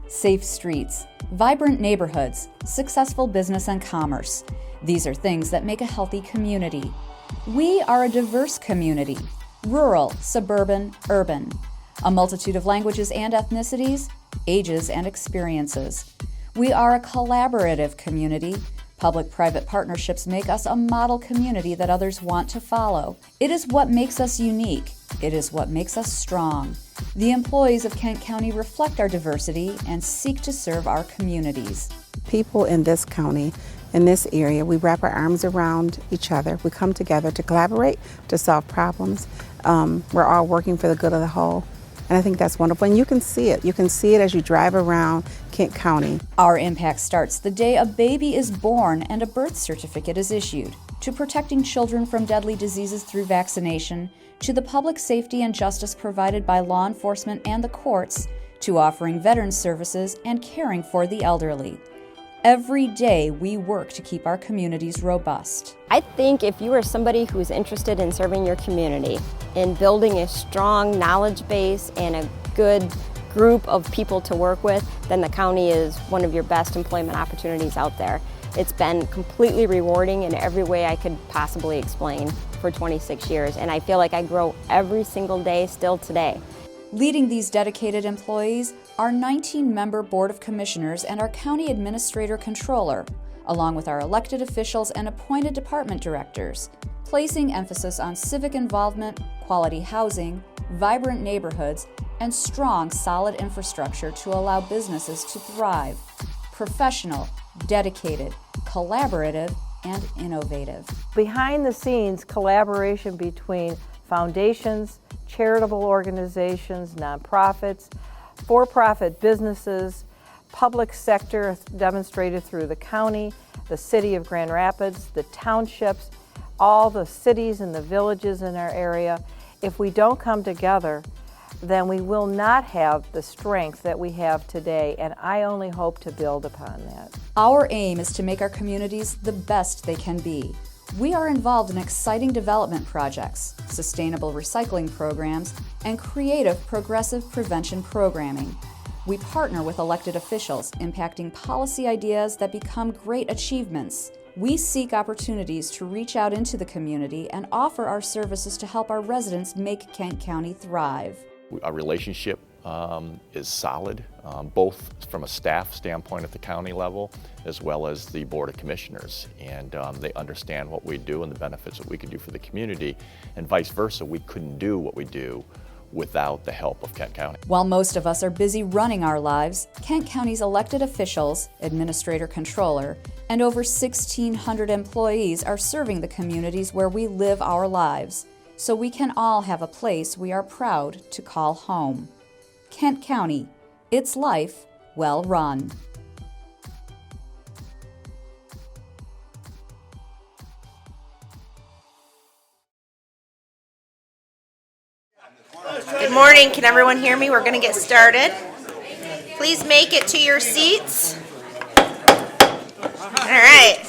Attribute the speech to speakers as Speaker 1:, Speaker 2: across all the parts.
Speaker 1: Safe streets, vibrant neighborhoods, successful business and commerce. These are things that make a healthy community. We are a diverse community, rural, suburban, urban. A multitude of languages and ethnicities, ages and experiences. We are a collaborative community. Public-private partnerships make us a model community that others want to follow. It is what makes us unique. It is what makes us strong. The employees of Kent County reflect our diversity and seek to serve our communities.
Speaker 2: People in this county, in this area, we wrap our arms around each other. We come together to collaborate, to solve problems. We're all working for the good of the whole. And I think that's wonderful. And you can see it. You can see it as you drive around Kent County.
Speaker 1: Our impact starts the day a baby is born and a birth certificate is issued, to protecting children from deadly diseases through vaccination, to the public safety and justice provided by law enforcement and the courts, to offering veteran services and caring for the elderly. Every day we work to keep our communities robust.
Speaker 3: I think if you are somebody who is interested in serving your community, in building a strong knowledge base and a good group of people to work with, then the county is one of your best employment opportunities out there. It's been completely rewarding in every way I could possibly explain for 26 years, and I feel like I grow every single day still today.
Speaker 1: Leading these dedicated employees, our 19-member Board of Commissioners and our County Administrator Controller, along with our elected officials and appointed department directors, placing emphasis on civic involvement, quality housing, vibrant neighborhoods, and strong, solid infrastructure to allow businesses to thrive. Professional, dedicated, collaborative, and innovative.
Speaker 4: Behind the scenes, collaboration between foundations, charitable organizations, nonprofits, for-profit businesses, public sector demonstrated through the county, the city of Grand Rapids, the townships, all the cities and the villages in our area. If we don't come together, then we will not have the strength that we have today, and I only hope to build upon that.
Speaker 1: Our aim is to make our communities the best they can be. We are involved in exciting development projects, sustainable recycling programs, and creative progressive prevention programming. We partner with elected officials, impacting policy ideas that become great achievements. We seek opportunities to reach out into the community and offer our services to help our residents make Kent County thrive.
Speaker 5: Our relationship is solid, both from a staff standpoint at the county level as well as the Board of Commissioners. And they understand what we do and the benefits that we can do for the community, and vice versa. We couldn't do what we do without the help of Kent County.
Speaker 1: While most of us are busy running our lives, Kent County's elected officials, administrator controller, and over 1,600 employees are serving the communities where we live our lives, so we can all have a place we are proud to call home. Kent County, its life well run.
Speaker 6: Good morning. Can everyone hear me? We're going to get started. Please make it to your seats. All right.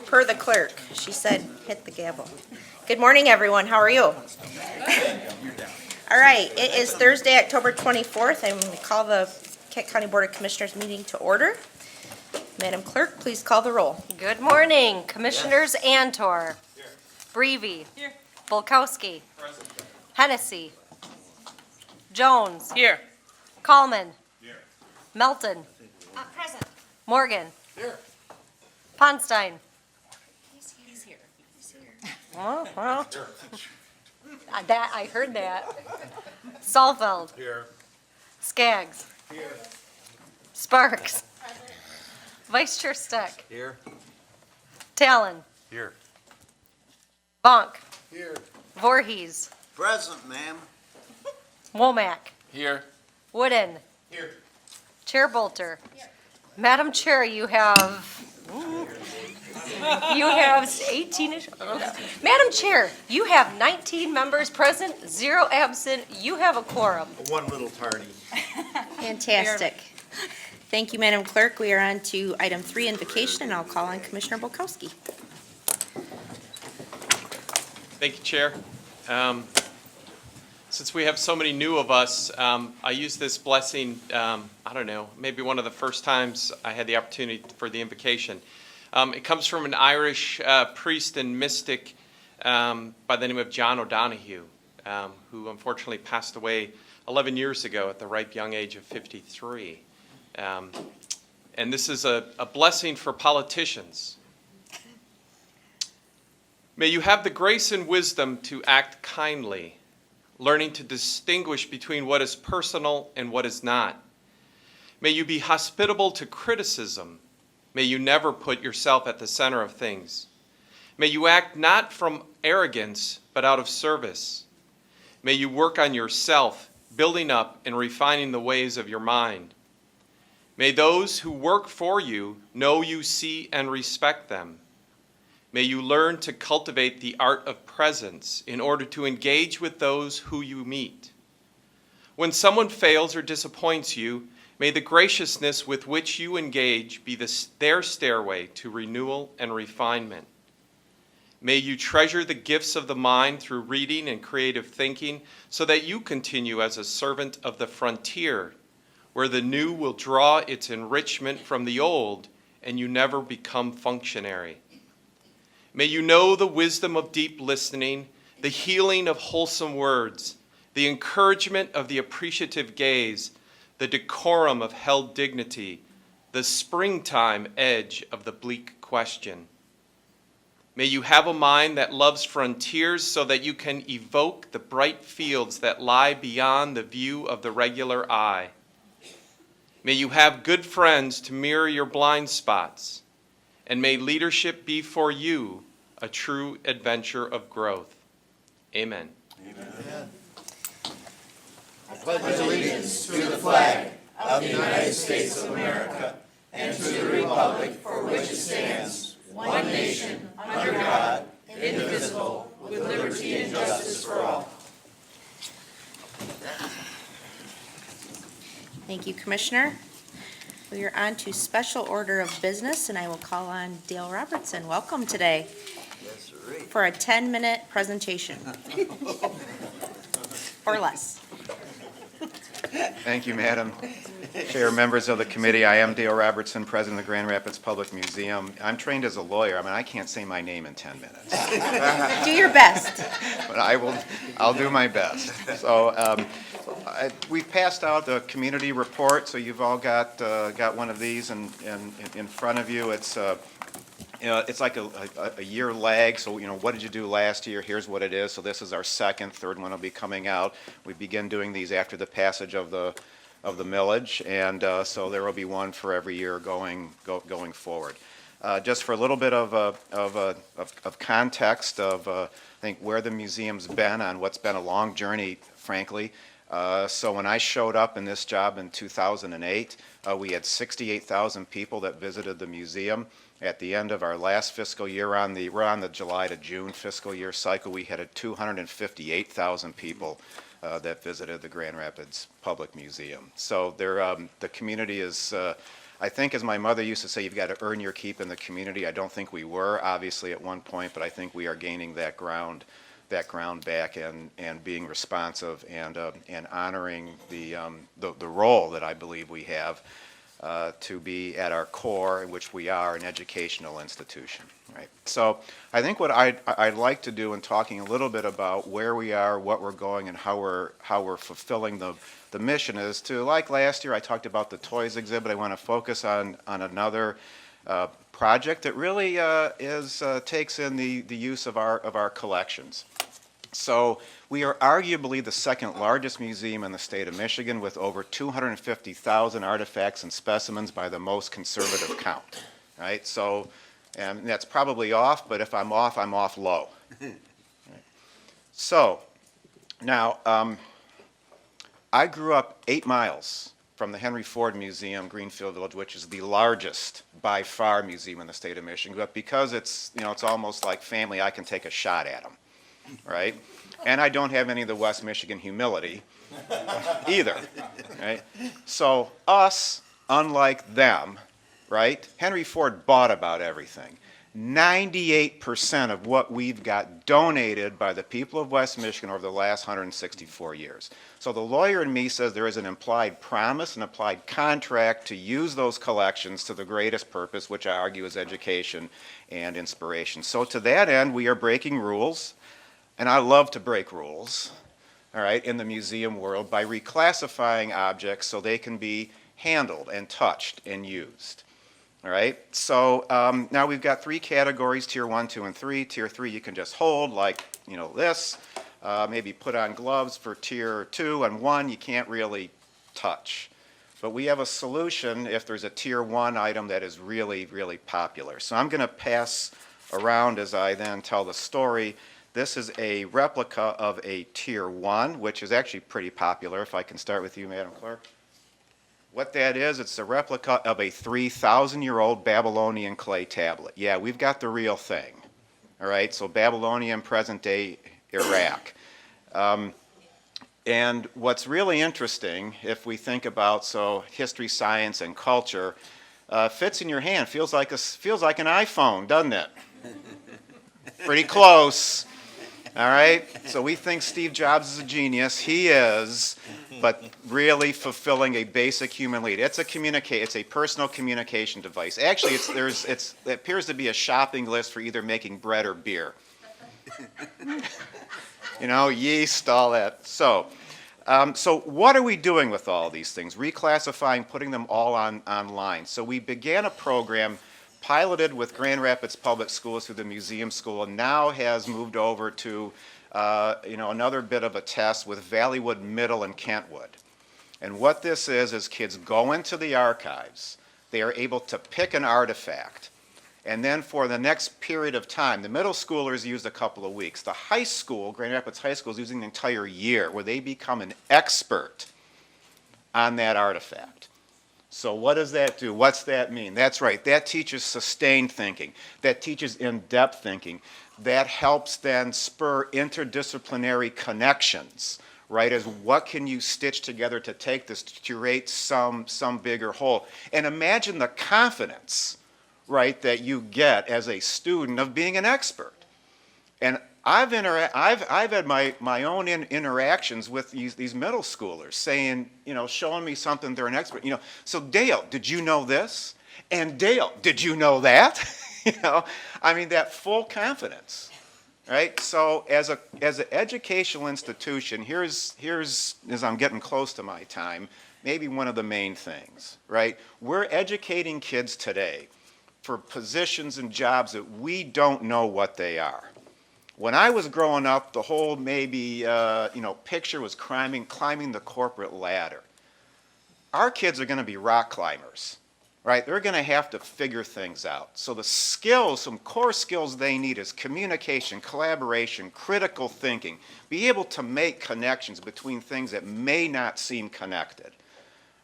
Speaker 6: Per the clerk, she said hit the gavel. Good morning, everyone. How are you? All right. It is Thursday, October 24th. I'm going to call the Kent County Board of Commissioners meeting to order. Madam Clerk, please call the roll.
Speaker 7: Good morning. Commissioners Antor. Here. Breevy. Here. Volkowski. Present. Hennessy. Jones.
Speaker 8: Here.
Speaker 7: Kallman.
Speaker 8: Here.
Speaker 7: Melton.
Speaker 6: Present.
Speaker 7: Morgan.
Speaker 8: Here.
Speaker 7: Ponstein.
Speaker 6: He's here.
Speaker 7: Oh, well. That, I heard that. Saalfeld.
Speaker 8: Here.
Speaker 7: Skaggs.
Speaker 8: Here.
Speaker 7: Sparks. Vice Chair Steck.
Speaker 8: Here.
Speaker 7: Talon.
Speaker 8: Here.
Speaker 7: Bonk.
Speaker 8: Here.
Speaker 7: Voorhees.
Speaker 9: Present, ma'am.
Speaker 7: Womack.
Speaker 8: Here.
Speaker 7: Wooden.
Speaker 8: Here.
Speaker 7: Chair Bolter. Madam Chair, you have 18-ish. Madam Chair, you have 19 members present, 0 absent. You have a quorum.
Speaker 9: One little party.
Speaker 6: Fantastic. Thank you, Madam Clerk. We are on to item 3, invocation, and I'll call on Commissioner Bolkowski.
Speaker 10: Thank you, Chair.
Speaker 8: Since we have so many new of us, I use this blessing, I don't know, maybe one of the first times I had the opportunity for the invocation. It comes from an Irish priest and mystic by the name of John O'Donohue, who unfortunately passed away 11 years ago at the ripe young age of 53. And this is a blessing for politicians. May you have the grace and wisdom to act kindly, learning to distinguish between what is personal and what is not. May you be hospitable to criticism. May you never put yourself at the center of things. May you act not from arrogance, but out of service. May you work on yourself, building up and refining the ways of your mind. May those who work for you know you see and respect them. May you learn to cultivate the art of presence in order to engage with those who you meet. When someone fails or disappoints you, may the graciousness with which you engage be their stairway to renewal and refinement. May you treasure the gifts of the mind through reading and creative thinking so that you continue as a servant of the frontier, where the new will draw its enrichment from the old and you never become functionary. May you know the wisdom of deep listening, the healing of wholesome words, the encouragement of the appreciative gaze, the decorum of held dignity, the springtime edge of the bleak question. May you have a mind that loves frontiers so that you can evoke the bright fields that lie beyond the view of the regular eye. May you have good friends to mirror your blind spots. And may leadership be for you a true adventure of growth. Amen.
Speaker 9: Amen. I pledge allegiance to the flag of the United States of America and to the republic for which it stands, one nation, under God, indivisible, with liberty and justice for all.
Speaker 6: Thank you, Commissioner. We are on to special order of business, and I will call on Dale Robertson. Welcome today for a 10-minute presentation. Or less.
Speaker 10: Thank you, Madam Chair, members of the committee. I am Dale Robertson, President of the Grand Rapids Public Museum. I'm trained as a lawyer. I mean, I can't say my name in 10 minutes.
Speaker 6: Do your best.
Speaker 10: But I'll do my best. So we've passed out the community report, so you've all got one of these in front of you. It's it's like a year lag, so what did you do last year? Here's what it is. So this is our second, third one will be coming out. We begin doing these after the passage of the millage, and so there will be one for every year going forward. Just for a little bit of context of I think where the museum's been on what's been a long journey, frankly. So when I showed up in this job in 2008, we had 68,000 people that visited the museum. At the end of our last fiscal year, we're on the July to June fiscal year cycle, we had 258,000 people that visited the Grand Rapids Public Museum. So the community is, I think as my mother used to say, you've got to earn your keep in the community. I don't think we were, obviously, at one point, but I think we are gaining that ground back and being responsive and honoring the role that I believe we have to be at our core, in which we are an educational institution, right? So I think what I'd like to do in talking a little bit about where we are, what we're going, and how we're fulfilling the mission is to, like last year I talked about the toys exhibit, I want to focus on another project that really takes in the use of our collections. So we are arguably the second largest museum in the state of Michigan with over 250,000 artifacts and specimens by the most conservative count, right? So, and that's probably off, but if I'm off low. Right. So, now, I grew up 8 miles from the Henry Ford Museum, Greenfield Village, which is the largest by far museum in the state of Michigan, but because it's almost like family, I can take a shot at them. Right? And I don't have any of the West Michigan humility either, right? So us, unlike them, right? Henry Ford bought about everything. 98% of what we've got donated by the people of West Michigan over the last 164 years. So the lawyer in me says there is an implied promise, an implied contract to use those collections to the greatest purpose, which I argue is education and inspiration. So to that end, we are breaking rules, and I love to break rules, all right, in the museum world by reclassifying objects so they can be handled and touched and used. All right, so now we've got 3 categories, Tier 1, 2, and 3. Tier 3 you can just hold, like, you know, this. Maybe put on gloves for Tier 2, and 1 you can't really touch. But we have a solution if there's a Tier 1 item that is really, really popular. So I'm going to pass around as I then tell the story. This is a replica of a Tier 1, which is actually pretty popular. If I can start with you, Madam Clerk. What that is, it's a replica of a 3,000-year-old Babylonian clay tablet. Yeah, we've got the real thing. All right, so Babylonian, present-day Iraq. And what's really interesting, if we think about history, science, and culture, fits in your hand. Feels like an iPhone, doesn't it? Pretty close. All right, so we think Steve Jobs is a genius. He is, but really fulfilling a basic human need. It's a personal communication device. Actually, it appears to be a shopping list for either making bread or beer. You know, yeast, all that. So what are we doing with all these things? Reclassifying, putting them all online. So we began a program piloted with Grand Rapids Public Schools through the Museum School, and now has moved over to another bit of a test with Valleywood Middle and Kentwood. And what this is kids go into the archives. They are able to pick an artifact, and then for the next period of time, the middle schoolers used a couple of weeks. The high school, Grand Rapids High School, is using an entire year where they become an expert on that artifact. So what does that do? What's that mean? That's right. That teaches sustained thinking. That teaches in-depth thinking. That helps then spur interdisciplinary connections, right? As what can you stitch together to take this to curate some bigger whole? And imagine the confidence, right, that you get as a student of being an expert. And I've had my own interactions with these middle schoolers saying, showing me something they're an expert. So Dale, did you know this? And Dale, did you know that? That full confidence, right? So as an educational institution, here's as I'm getting close to my time, maybe one of the main things, right? We're educating kids today for positions and jobs that we don't know what they are. When I was growing up, the whole picture was climbing the corporate ladder. Our kids are going to be rock climbers, right? They're going to have to figure things out. So the skills, some core skills they need is communication, collaboration, critical thinking, be able to make connections between things that may not seem connected,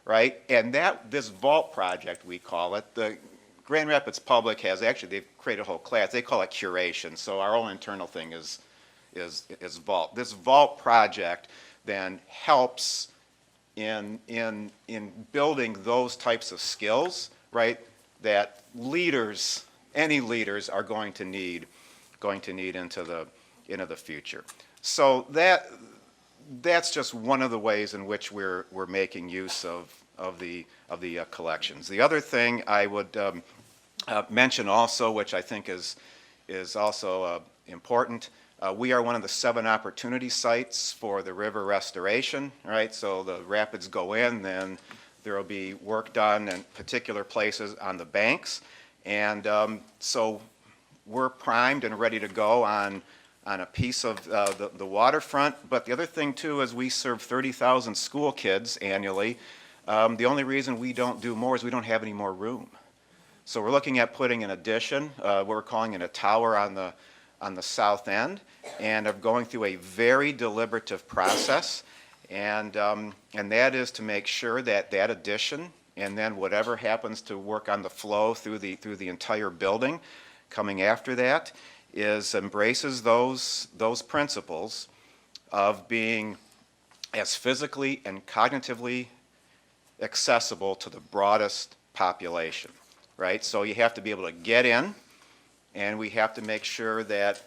Speaker 10: right? And this vault project, we call it, the Grand Rapids Public they've created a whole class. They call it curation. So our own internal thing is vault. This vault project then helps in building those types of skills, right? That any leaders are going to need into the future. So that's just one of the ways in which we're making use of the collections. The other thing I would mention also, which I think is also important, we are one of the 7 opportunity sites for the river restoration, right? So the rapids go in, then there will be work done in particular places on the banks. And so we're primed and ready to go on a piece of the waterfront. But the other thing, too, is we serve 30,000 school kids annually. The only reason we don't do more is we don't have any more room. So we're looking at putting an addition, we're calling it a tower on the south end, and of going through a very deliberative process, and that is to make sure that addition, and then whatever happens to work on the flow through the entire building, coming after that, embraces those principles of being as physically and cognitively accessible to the broadest population. Right? So you have to be able to get in, and we have to make sure that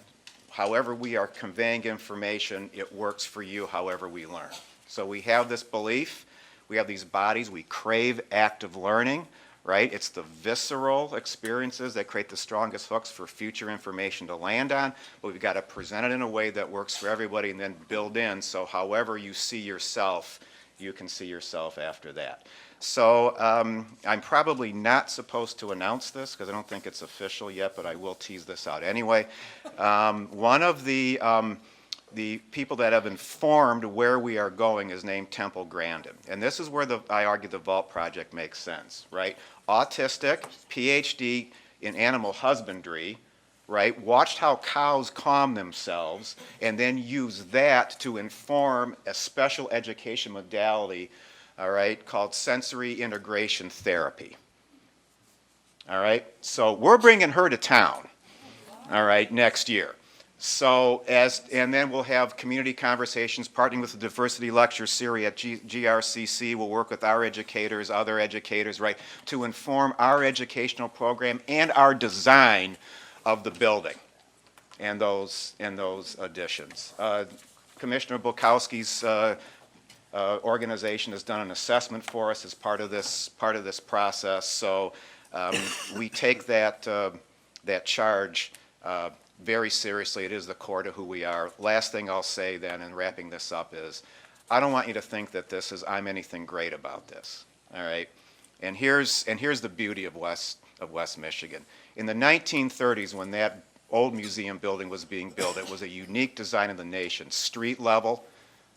Speaker 10: however we are conveying information, it works for you however we learn. So we have this belief, we have these bodies, we crave active learning, right? It's the visceral experiences that create the strongest hooks for future information to land on, but we've got to present it in a way that works for everybody and then build in, so however you see yourself, you can see yourself after that. So I'm probably not supposed to announce this because I don't think it's official yet, but I will tease this out anyway. One of the people that have informed where we are going is named Temple Grandin. And this is where I argue the Vault Project makes sense, right? Autistic, PhD in animal husbandry, right? Watched how cows calm themselves and then used that to inform a special education modality, all right, called sensory integration therapy. All right, so we're bringing her to town, all right, next year. So and then we'll have community conversations, partnering with the Diversity Lecture Series at GRCC. We'll work with our educators, other educators, right, to inform our educational program and our design of the building and those additions. Commissioner Bukowski's organization has done an assessment for us as part of this process. So we take that charge very seriously. It is the core to who we are. Last thing I'll say then, in wrapping this up, is I don't want you to think that I'm anything great about this. All right, and here's the beauty of West Michigan. In the 1930s, when that old museum building was being built, it was a unique design in the nation, street level.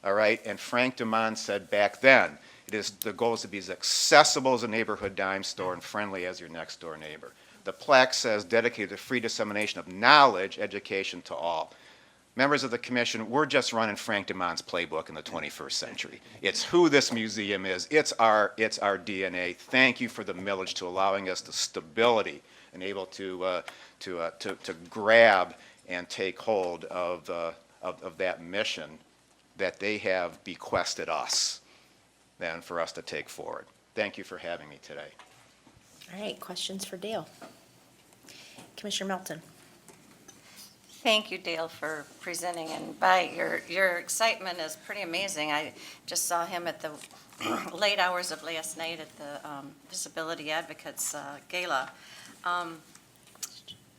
Speaker 10: All right, and Frank DeMond said back then, the goal is to be as accessible as a neighborhood dime store and friendly as your next door neighbor. The plaque says dedicated to free dissemination of knowledge, education to all. Members of the commission, we're just running Frank DeMond's playbook in the 21st century. It's who this museum is. It's our DNA. Thank you for the millage to allowing us the stability and able to grab and take hold of that mission that they have bequested us then for us to take forward. Thank you for having me today.
Speaker 6: All right, questions for Dale? Commissioner Melton.
Speaker 11: Thank you, Dale, for presenting, and your excitement is pretty amazing. I just saw him at the late hours of last night at the Disability Advocates Gala.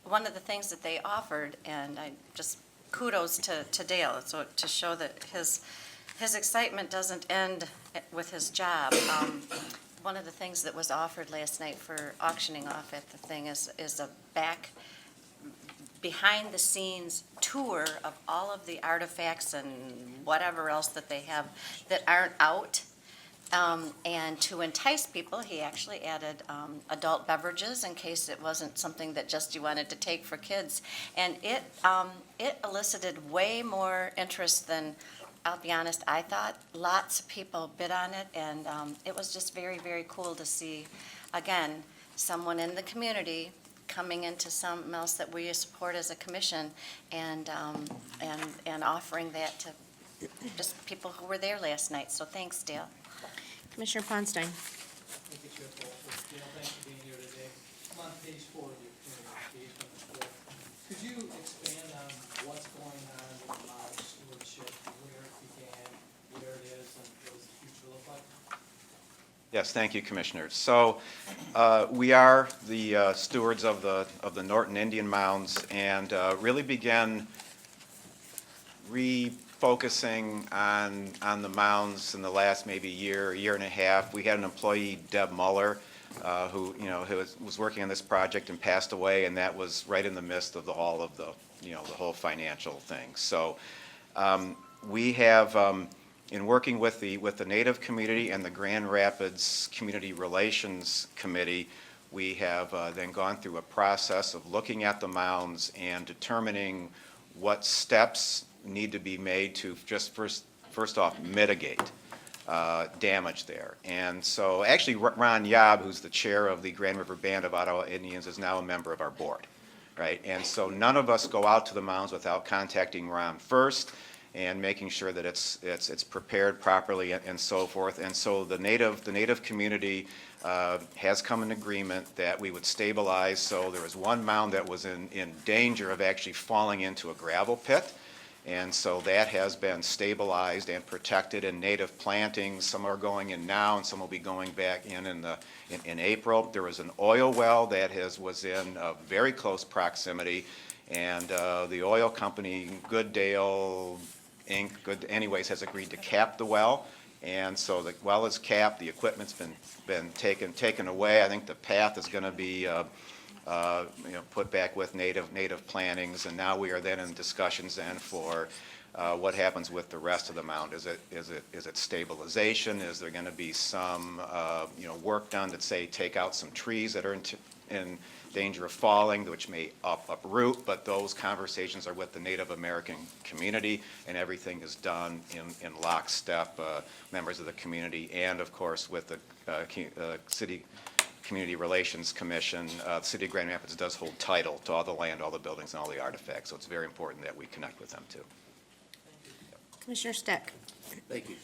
Speaker 11: One of the things that they offered, and I just kudos to Dale, so to show that his excitement doesn't end with his job. One of the things that was offered last night for auctioning off at the thing is a behind the scenes tour of all of the artifacts and whatever else that they have that aren't out. And to entice people, he actually added adult beverages in case it wasn't something that just you wanted to take for kids. And it elicited way more interest than, I'll be honest, I thought. Lots of people bid on it, and it was just very, very cool to see, again, someone in the community coming into something else that we support as a commission and offering that to just people who were there last night. So thanks, Dale.
Speaker 6: Commissioner Ponstein.
Speaker 12: Thank you, Chair Paulson. Dale, thanks for being here today. I'm on page 4 of your community engagement report. Could you expand on what's going on with knowledge stewardship, where it began, where it is, and what does the future look like?
Speaker 10: Yes, thank you, Commissioner. So we are the stewards of the Norton Indian Mounds, and really began refocusing on the mounds in the last maybe year and a half. We had an employee, Deb Muller, who was working on this project and passed away, and that was right in the midst of the whole financial thing. So we have, in working with the Native community and the Grand Rapids Community Relations Committee, we have then gone through a process of looking at the mounds and determining what steps need to be made to just first off mitigate damage there. And so actually Ron Yob, who's the chair of the Grand River Band of Ottawa Indians, is now a member of our board, right? And so none of us go out to the mounds without contacting Ron first and making sure that it's prepared properly and so forth. And so the native community has come in agreement that we would stabilize. So there was one mound that was in danger of actually falling into a gravel pit. And so that has been stabilized and protected in native plantings. Some are going in now, and some will be going back in April. There was an oil well that was in very close proximity, and the oil company, Goodale Inc., has agreed to cap the well. And so the well is capped. The equipment's been taken away. I think the path is going to be put back with native plantings, and now we are then in discussions then for what happens with the rest of the mound. Is it stabilization? Is there going to be some work done to say take out some trees that are in danger of falling, which may uproot? But those conversations are with the Native American community, and everything is done in lockstep. Members of the community, and of course with the city Community Relations Commission. The City of Grand Rapids does hold title to all the land, all the buildings, and all the artifacts, so it's very important that we connect with them too.
Speaker 6: Commissioner Steck.
Speaker 9: Thank you.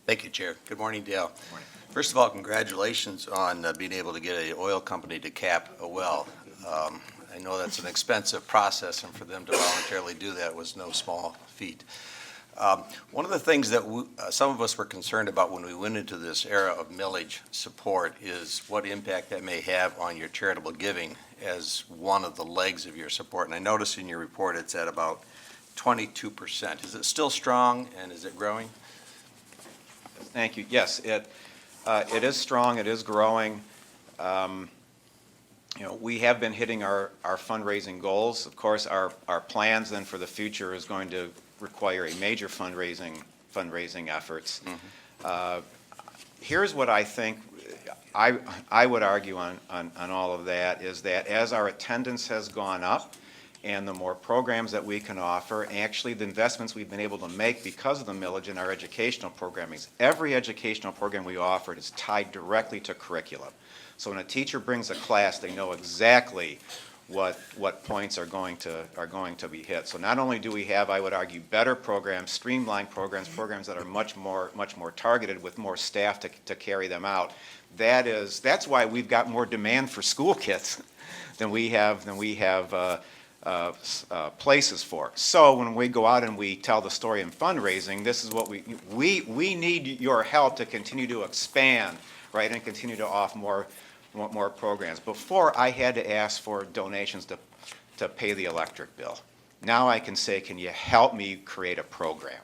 Speaker 9: Thank you, Chair. Good morning, Dale. Good morning. First of all, congratulations on being able to get an oil company to cap a well. I know that's an expensive process, and for them to voluntarily do that was no small feat. One of the things that some of us were concerned about when we went into this era of millage support is what impact that may have on your charitable giving as one of the legs of your support. And I noticed in your report it's at about 22%. Is it still strong, and is it growing?
Speaker 10: Thank you. Yes, it is strong. It is growing. We have been hitting our fundraising goals. Of course, our plans then for the future is going to require a major fundraising efforts. Mm-hmm. Here's what I think I would argue on all of that is that as our attendance has gone up and the more programs that we can offer, actually the investments we've been able to make because of the millage in our educational programming, every educational program we offered is tied directly to curriculum. So when a teacher brings a class, they know exactly what points are going to be hit. So not only do we have, I would argue, better programs, streamlined programs that are much more targeted with more staff to carry them out. That's why we've got more demand for school kits than we have places for. So when we go out and we tell the story in fundraising, this is what we need your help to continue to expand, right, and continue to offer more programs. Before, I had to ask for donations to pay the electric bill. Now I can say, can you help me create a program?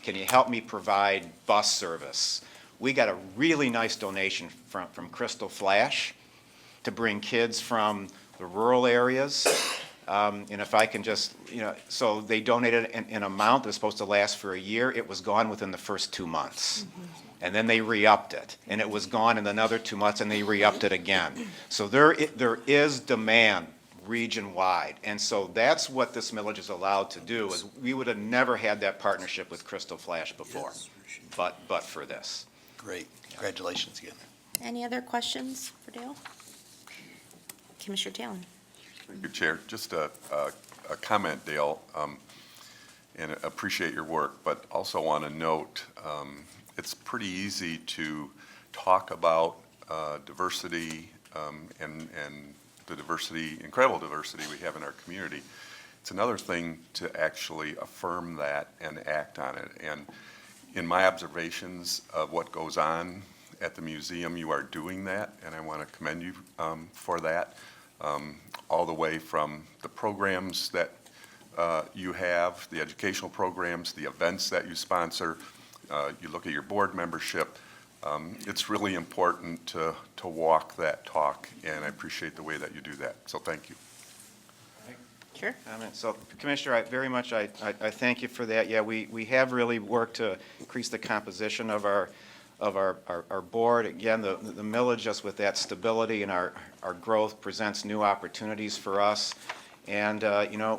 Speaker 10: Can you help me provide bus service? We got a really nice donation from Crystal Flash to bring kids from the rural areas. And if I can just, so they donated an amount that was supposed to last for a year. It was gone within the first 2 months. Mm-hmm. And then they re-upped it, and it was gone in another 2 months, and they re-upped it again. So there is demand region-wide, and so that's what this millage is allowed to do. Is we would have never had that partnership with Crystal Flash before, but for this.
Speaker 9: Great, congratulations again.
Speaker 6: Any other questions for Dale? Commissioner Talon.
Speaker 13: Thank you, Chair. Just a comment, Dale, and appreciate your work, but also want to note it's pretty easy to talk about diversity and the incredible diversity we have in our community. It's another thing to actually affirm that and act on it. And in my observations of what goes on at the museum, you are doing that, and I want to commend you for that. All the way from the programs that you have, the educational programs, the events that you sponsor. You look at your board membership. It's really important to walk that talk, and I appreciate the way that you do that. So thank you.
Speaker 6: Sure.
Speaker 10: So, Commissioner, I thank you for that. Yeah, we have really worked to increase the composition of our board. Again, the millage, just with that stability and our growth, presents new opportunities for us. And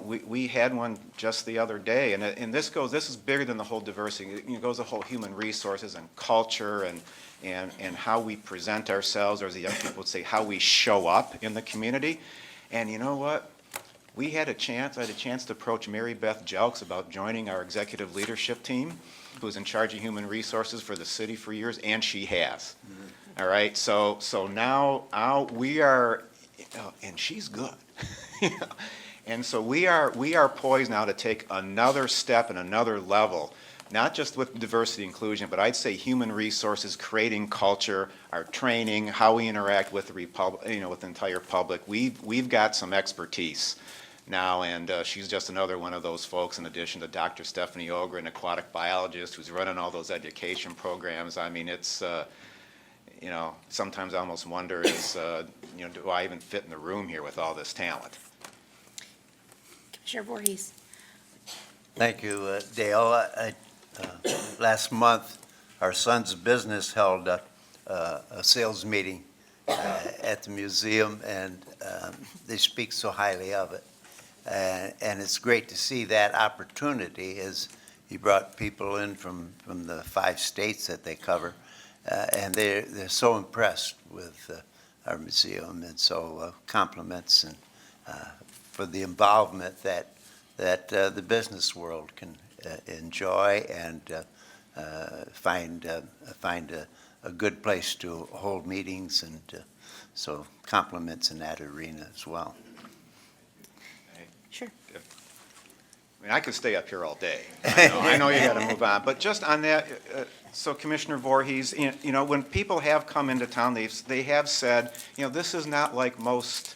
Speaker 10: we had one just the other day, and this is bigger than the whole diversity. It goes the whole human resources and culture and how we present ourselves, or as the young people would say, how we show up in the community. And you know what? I had a chance to approach Mary Beth Jelks about joining our executive leadership team, who's in charge of human resources for the city for years, and she has. All right, so now we are, and she's good. And so we are poised now to take another step and another level, not just with diversity inclusion, but I'd say human resources, creating culture, our training, how we interact with the with the entire public. We've got some expertise now, and she's just another one of those folks, in addition to Dr. Stephanie Ogre, an aquatic biologist who's running all those education programs. I mean, it's, sometimes I almost wonder do I even fit in the room here with all this talent?
Speaker 6: Commissioner Voorhees.
Speaker 9: Thank you, Dale. Last month, our son's business held a sales meeting at the museum, and they speak so highly of it. And it's great to see that opportunity, as he brought people in from the 5 states that they cover, and they're so impressed with our museum, and so compliments and for the involvement that the business world can enjoy and find a good place to hold meetings, and so compliments in that arena as well.
Speaker 6: Sure.
Speaker 10: I mean, I could stay up here all day. I know you got to move on, but just on that, so Commissioner Voorhees, when people have come into town, they have said, this is not like most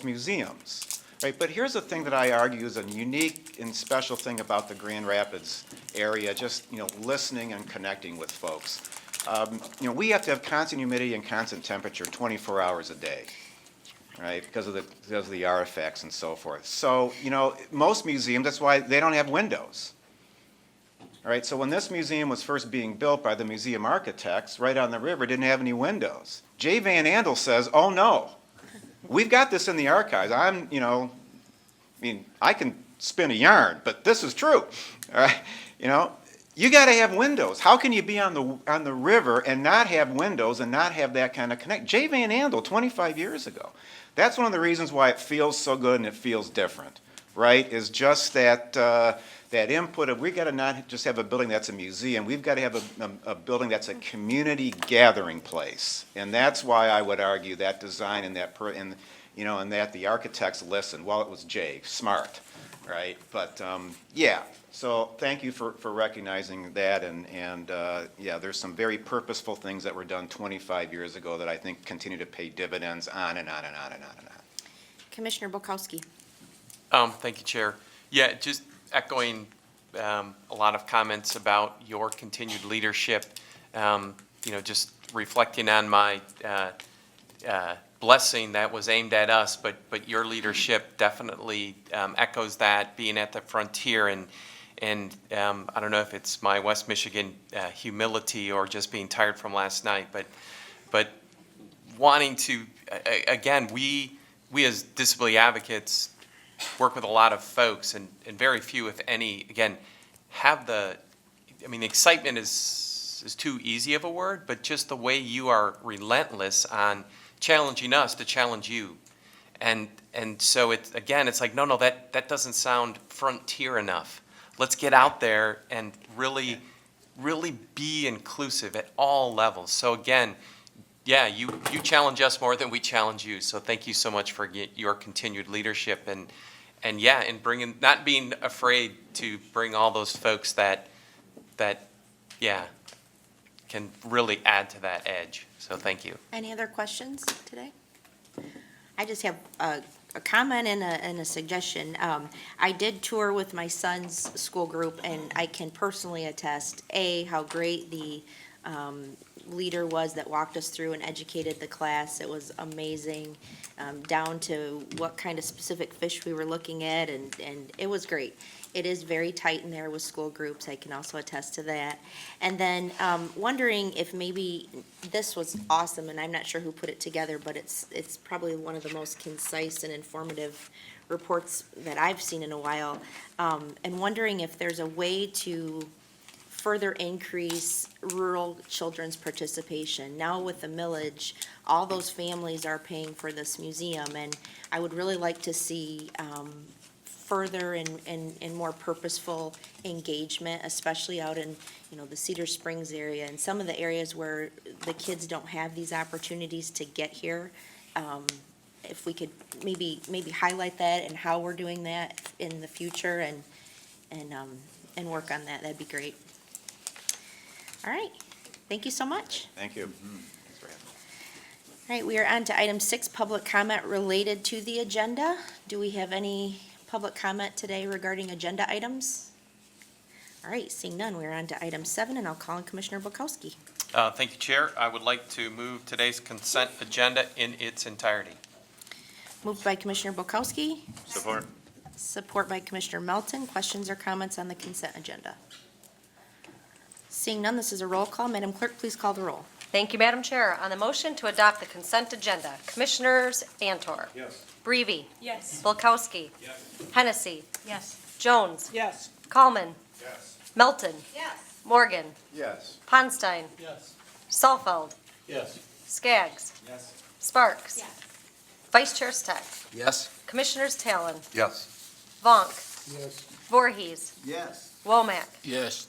Speaker 10: museums, right? But here's the thing that I argue is a unique and special thing about the Grand Rapids area, just, listening and connecting with folks. We have to have constant humidity and constant temperature 24 hours a day, right, because of the artifacts and so forth. So, most museums, that's why they don't have windows. All right, so when this museum was first being built by the museum architects, right on the river, didn't have any windows. Jay Van Andel says, oh no, we've got this in the archives. I can spin a yarn, but this is true. All right, you got to have windows. How can you be on the river and not have windows and not have that kind of connect? Jay Van Andel, 25 years ago. That's one of the reasons why it feels so good and it feels different, right? Is just that that input of, we got to not just have a building that's a museum. We've got to have a building that's a community gathering place, and that's why I would argue that design and that and that the architects listened. Well, it was Jay, smart, right? But yeah. So thank you for recognizing that, and there's some very purposeful things that were done 25 years ago that I think continue to pay dividends on and on and on and on and on.
Speaker 6: Commissioner Bukowski.
Speaker 8: Thank you, Chair. Yeah, just echoing a lot of comments about your continued leadership. Just reflecting on my blessing that was aimed at us, but your leadership definitely echoes that, being at the frontier, and I don't know if it's my West Michigan humility or just being tired from last night, but wanting to, again, we as disability advocates work with a lot of folks, and very few, if any, again, have the excitement is too easy of a word, but just the way you are relentless on challenging us to challenge you. And so it's like, no, that doesn't sound frontier enough. Let's get out there and really be inclusive at all levels. So again, yeah, you challenge us more than we challenge you. So thank you so much for your continued leadership, and not being afraid to bring all those folks that can really add to that edge. So thank you.
Speaker 6: Any other questions today? I just have a comment and a suggestion. I did tour with my son's school group, and I can personally attest, how great the leader was that walked us through and educated the class. It was amazing, down to what kind of specific fish we were looking at, and it was great. It is very tight in there with school groups. I can also attest to that. And then wondering if maybe this was awesome, and I'm not sure who put it together, but it's probably one of the most concise and informative reports that I've seen in a while. And wondering if there's a way to further increase rural children's participation. Now with the millage, all those families are paying for this museum, and I would really like to see further and more purposeful engagement, especially out in, the Cedar Springs area and some of the areas where the kids don't have these opportunities to get here. If we could maybe highlight that and how we're doing that in the future and work on that, that'd be great. All right, thank you so much.
Speaker 10: Thank you.
Speaker 6: All right, we are on to item 6, public comment related to the agenda. Do we have any public comment today regarding agenda items? All right, seeing none, we are on to item 7, and I'll call on Commissioner Bukowski.
Speaker 8: Thank you, Chair. I would like to move today's consent agenda in its entirety.
Speaker 6: Moved by Commissioner Bukowski,
Speaker 5: Support.
Speaker 6: support by Commissioner Melton. Questions or comments on the consent agenda? Seeing none, this is a roll call. Madam Clerk, please call the roll.
Speaker 7: Thank you, Madam Chair. On the motion to adopt the consent agenda, Commissioners Antor.
Speaker 9: Yes.
Speaker 7: Breivy.
Speaker 11: Yes.
Speaker 7: Bulkowski.
Speaker 9: Yes.
Speaker 7: Hennessy.
Speaker 11: Yes.
Speaker 7: Jones.
Speaker 4: Yes.
Speaker 7: Kallman.
Speaker 9: Yes.
Speaker 7: Melton.
Speaker 11: Yes.
Speaker 7: Morgan.
Speaker 10: Yes.
Speaker 7: Ponstein.
Speaker 12: Yes.
Speaker 7: Salfeld.
Speaker 9: Yes.
Speaker 7: Skaggs.
Speaker 9: Yes.
Speaker 7: Sparks.
Speaker 11: Yes.
Speaker 7: Vice Chair Steck.
Speaker 9: Yes.
Speaker 7: Commissioners Talon.
Speaker 13: Yes.
Speaker 7: Vonk.
Speaker 9: Yes.
Speaker 7: Voorhees.
Speaker 9: Yes.
Speaker 7: Womack.
Speaker 9: Yes.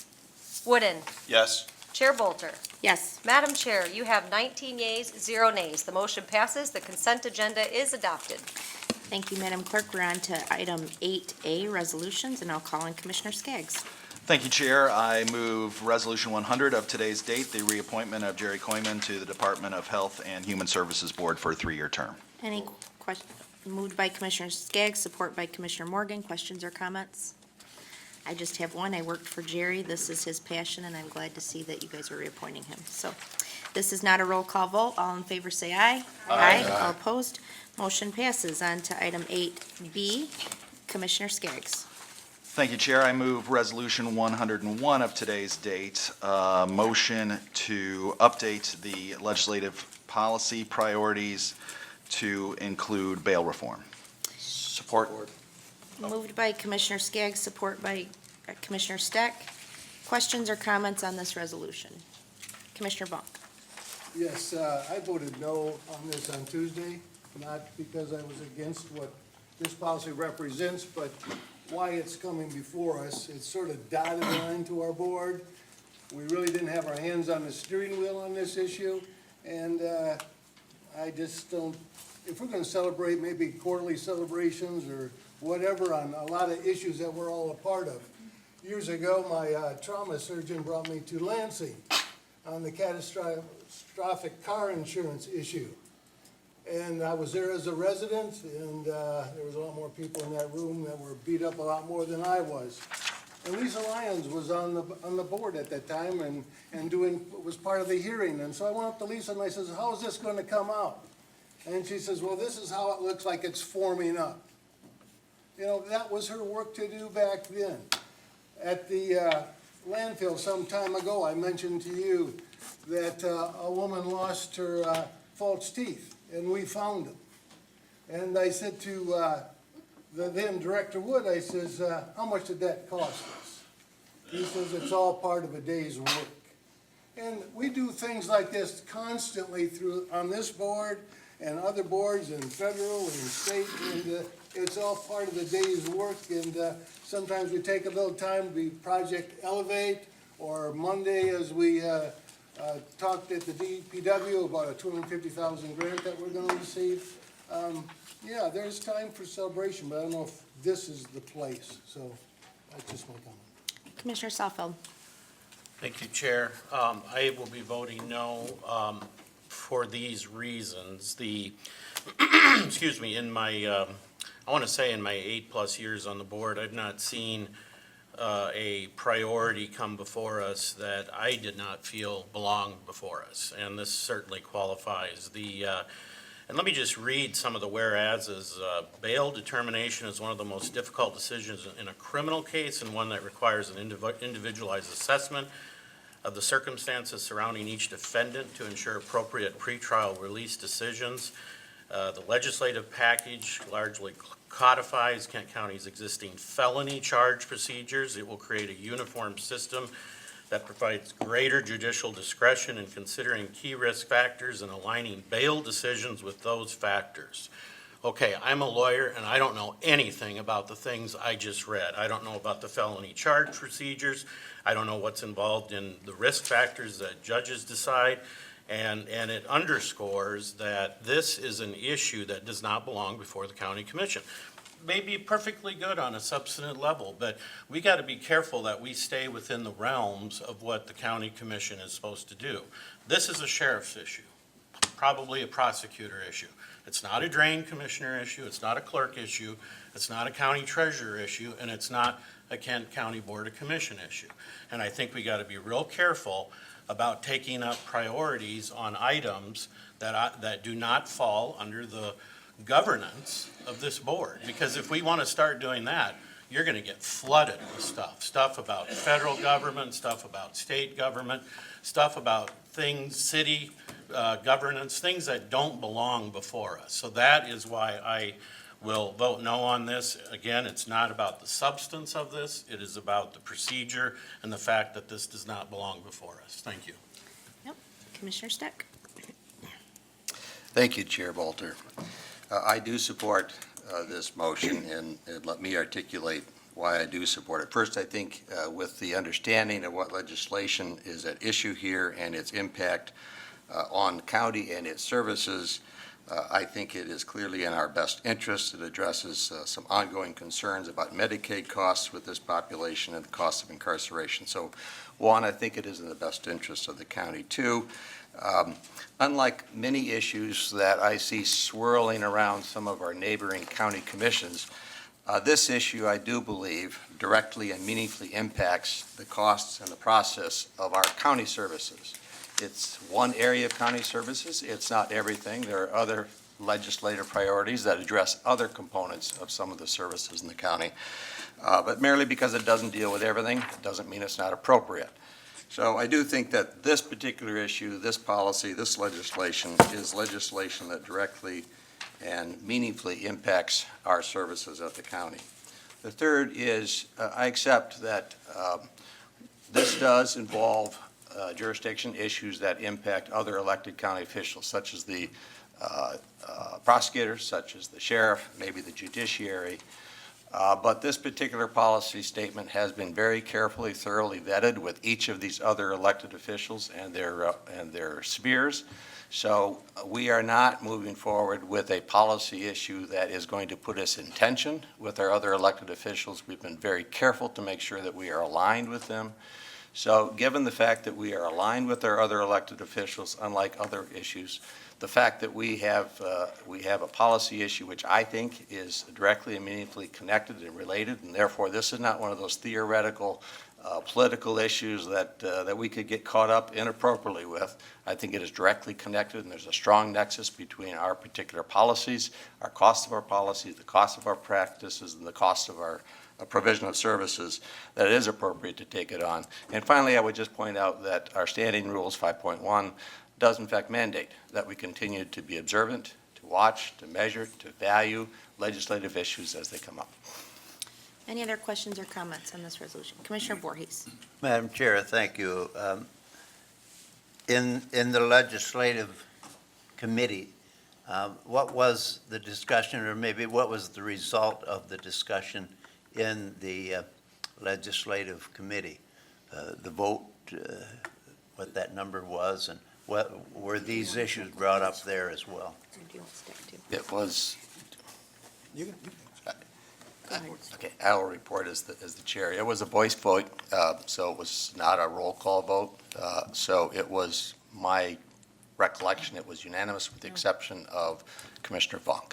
Speaker 7: Wooden.
Speaker 9: Yes.
Speaker 7: Chair Bolter.
Speaker 6: Yes.
Speaker 7: Madam Chair, you have 19 yeas, 0 nays. The motion passes. The consent agenda is adopted.
Speaker 6: Thank you, Madam Clerk. We're on to item 8A, resolutions, and I'll call on Commissioner Skaggs.
Speaker 14: Thank you, Chair. I move Resolution 100 of today's date, the reappointment of Jerry Koyman to the Department of Health and Human Services Board for a 3-year term.
Speaker 6: Any questions? Moved by Commissioner Skaggs, support by Commissioner Morgan. Questions or comments? I just have one. I worked for Jerry. This is his passion, and I'm glad to see that you guys are reappointing him. So this is not a roll call vote. All in favor say aye. Aye. All opposed? Motion passes. On to item 8B, Commissioner Skaggs.
Speaker 14: Thank you, Chair. I move Resolution 101 of today's date, motion to update the legislative policy priorities to include bail reform.
Speaker 9: Support.
Speaker 6: Moved by Commissioner Skaggs, support by Commissioner Steck. Questions or comments on this resolution? Commissioner Vonk.
Speaker 15: Yes, I voted no on this on Tuesday, not because I was against what this policy represents, but why it's coming before us. It's sort of dotted line to our board. We really didn't have our hands on the steering wheel on this issue, and I just don't, if we're going to celebrate maybe quarterly celebrations or whatever on a lot of issues that we're all a part of. Years ago, my trauma surgeon brought me to Lansing on the catastrophic car insurance issue. And I was there as a resident, and there was a lot more people in that room that were beat up a lot more than I was. And Lisa Lyons was on the board at that time and was part of the hearing. And so I went up to Lisa and I says, how is this going to come out? And she says, well, this is how it looks like it's forming up. You know, that was her work to do back then. At the landfill some time ago, I mentioned to you that a woman lost her false teeth, and we found them. And I said to the then Director Wood, I says, how much did that cost us? He says, it's all part of a day's work. And we do things like this constantly on this board and other boards and federal and state, and it's all part of the day's work. And sometimes we take a little time, we Project Elevate, or Monday as we talked at the DPW about a $250,000 grant that we're going to receive. Yeah, there's time for celebration, but I don't know if this is the place. So that's just my comment.
Speaker 6: Commissioner Salfeld.
Speaker 16: Thank you, Chair. I will be voting no for these reasons. The, excuse me, in my, I want to say in my 8+ years on the board, I've not seen a priority come before us that I did not feel belonged before us, and this certainly qualifies. And let me just read some of the whereases. Bail determination is one of the most difficult decisions in a criminal case, and one that requires an individualized assessment of the circumstances surrounding each defendant to ensure appropriate pretrial release decisions. The legislative package largely codifies Kent County's existing felony charge procedures. It will create a uniform system that provides greater judicial discretion in considering key risk factors and aligning bail decisions with those factors. Okay, I'm a lawyer and I don't know anything about the things I just read. I don't know about the felony charge procedures. I don't know what's involved in the risk factors that judges decide. And it underscores that this is an issue that does not belong before the county commission. May be perfectly good on a substantive level, but we got to be careful that we stay within the realms of what the county commission is supposed to do. This is a sheriff's issue, probably a prosecutor issue. It's not a drain commissioner issue, it's not a clerk issue, it's not a county treasurer issue, and it's not a Kent County Board of Commission issue. And I think we got to be real careful about taking up priorities on items that do not fall under the governance of this board. Because if we want to start doing that, you're going to get flooded with stuff about federal government, stuff about state government, stuff about things, city governance, things that don't belong before us. So that is why I will vote no on this. Again, it's not about the substance of this. It is about the procedure and the fact that this does not belong before us. Thank you.
Speaker 6: Yep. Commissioner Steck.
Speaker 17: Thank you, Chair Bolter. I do support this motion, and let me articulate why I do support it. First, I think with the understanding of what legislation is at issue here and its impact on the county and its services, I think it is clearly in our best interest. It addresses some ongoing concerns about Medicaid costs with this population and the cost of incarceration. So, one, I think it is in the best interest of the county. Two, unlike many issues that I see swirling around some of our neighboring county commissions, this issue, I do believe, directly and meaningfully impacts the costs and the process of our county services. It's one area of county services. It's not everything. There are other legislative priorities that address other components of some of the services in the county. But merely because it doesn't deal with everything, it doesn't mean it's not appropriate. So I do think that this particular issue, this policy, this legislation is legislation that directly and meaningfully impacts our services at the county. The third is I accept that this does involve jurisdiction issues that impact other elected county officials, such as the prosecutors, such as the sheriff, maybe the judiciary. But this particular policy statement has been very carefully, thoroughly vetted with each of these other elected officials and their spheres. So we are not moving forward with a policy issue that is going to put us in tension with our other elected officials. We've been very careful to make sure that we are aligned with them. So given the fact that we are aligned with our other elected officials, unlike other issues, the fact that we have a policy issue which I think is directly and meaningfully connected and related, and therefore this is not one of those theoretical political issues that we could get caught up inappropriately with. I think it is directly connected, and there's a strong nexus between our particular policies, our cost of our policies, the cost of our practices, and the cost of our provision of services, that it is appropriate to take it on. And finally, I would just point out that our standing rules 5.1 does in fact mandate that we continue to be observant, to watch, to measure, to value legislative issues as they come up.
Speaker 6: Any other questions or comments on this resolution? Commissioner Voorhees.
Speaker 18: Madam Chair, thank you. In the legislative committee, what was the discussion, or maybe what was the result of the discussion in the legislative committee? The vote, what that number was, and what were these issues brought up there as well?
Speaker 17: It was.
Speaker 6: Go ahead.
Speaker 17: Okay, I will report as the chair. It was a voice vote, so it was not a roll call vote. So it was my recollection, it was unanimous with the exception of Commissioner Vonk.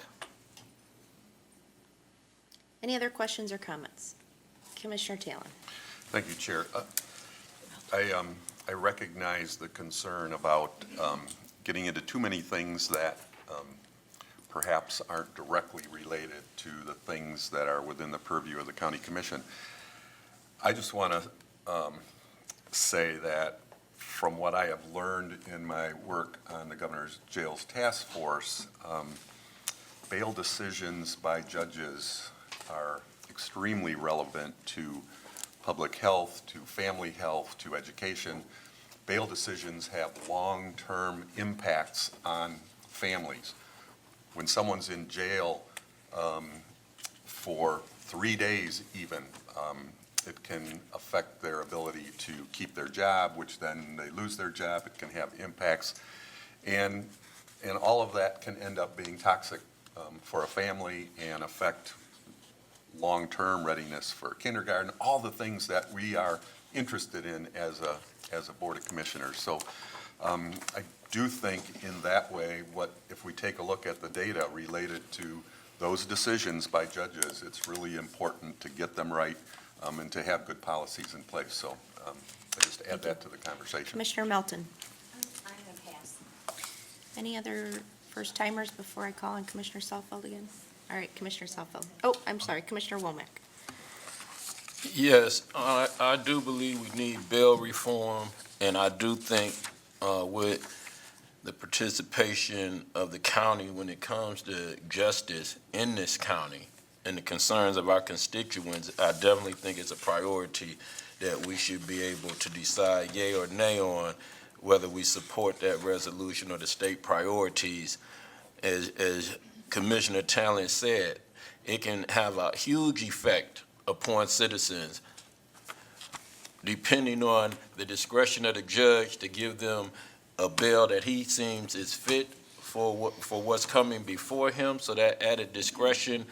Speaker 6: Any other questions or comments? Commissioner Talon.
Speaker 13: Thank you, Chair. I recognize the concern about getting into too many things that perhaps aren't directly related to the things that are within the purview of the county commission. I just want to say that from what I have learned in my work on the Governor's Jails Task Force, bail decisions by judges are extremely relevant to public health, to family health, to education. Bail decisions have long-term impacts on families. When someone's in jail for 3 days even, it can affect their ability to keep their job, which then they lose their job. It can have impacts. And all of that can end up being toxic for a family and affect long-term readiness for kindergarten, all the things that we are interested in as a Board of Commissioners. So I do think in that way, if we take a look at the data related to those decisions by judges, it's really important to get them right and to have good policies in place. So I just add that to the conversation.
Speaker 6: Commissioner Melton.
Speaker 11: I'm going to pass.
Speaker 6: Any other first-timers before I call on Commissioner Salfeld again? All right, Commissioner Salfeld. Oh, I'm sorry, Commissioner Womack.
Speaker 19: Yes, I do believe we need bail reform, and I do think with the participation of the county when it comes to justice in this county and the concerns of our constituents, I definitely think it's a priority that we should be able to decide yea or nay on whether we support that resolution or the state priorities. As Commissioner Talent said, it can have a huge effect upon citizens depending on the discretion of the judge to give them a bail that he seems is fit for what's coming before him. So that added discretion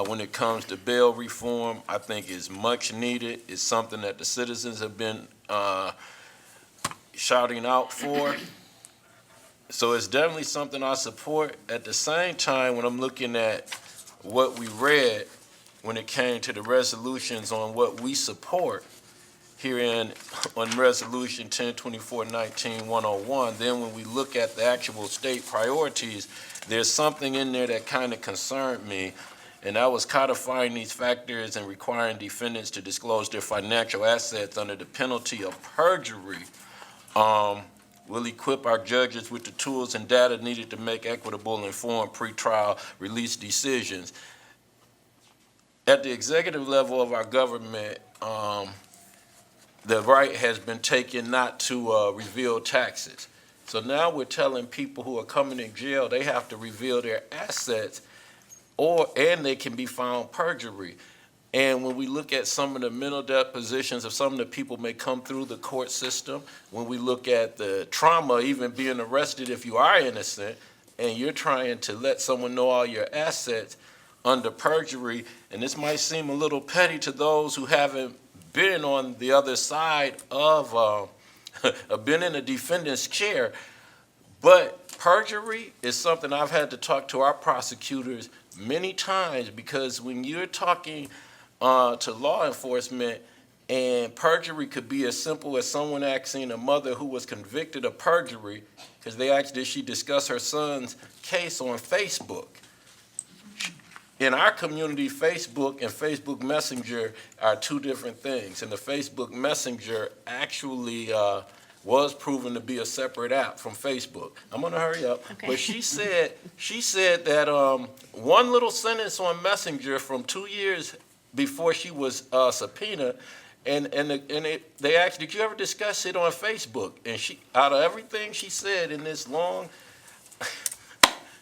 Speaker 19: when it comes to bail reform, I think is much needed. It's something that the citizens have been shouting out for. So it's definitely something I support. At the same time, when I'm looking at what we read when it came to the resolutions on what we support here on Resolution 1024-19-101, then when we look at the actual state priorities, there's something in there that kind of concerned me, and that was codifying these factors and requiring defendants to disclose their financial assets under the penalty of perjury. Will equip our judges with the tools and data needed to make equitable and informed pretrial release decisions. At the executive level of our government, the right has been taken not to reveal taxes. So now we're telling people who are coming in jail they have to reveal their assets and they can be found perjury. And when we look at some of the mental depositions of some of the people may come through the court system, when we look at the trauma, even being arrested if you are innocent, and you're trying to let someone know all your assets under perjury, and this might seem a little petty to those who haven't been on the other side of, been in a defendant's chair, but perjury is something I've had to talk to our prosecutors many times, because when you're talking to law enforcement, and perjury could be as simple as someone asking a mother who was convicted of perjury, because they asked did she discuss her son's case on Facebook. In our community, Facebook and Facebook Messenger are two different things, and the Facebook Messenger actually was proven to be a separate app from Facebook. I'm gonna hurry up. Okay. But she said that one little sentence on Messenger from 2 years before she was subpoenaed, and they asked, did you ever discuss it on Facebook? And she, out of everything she said in this long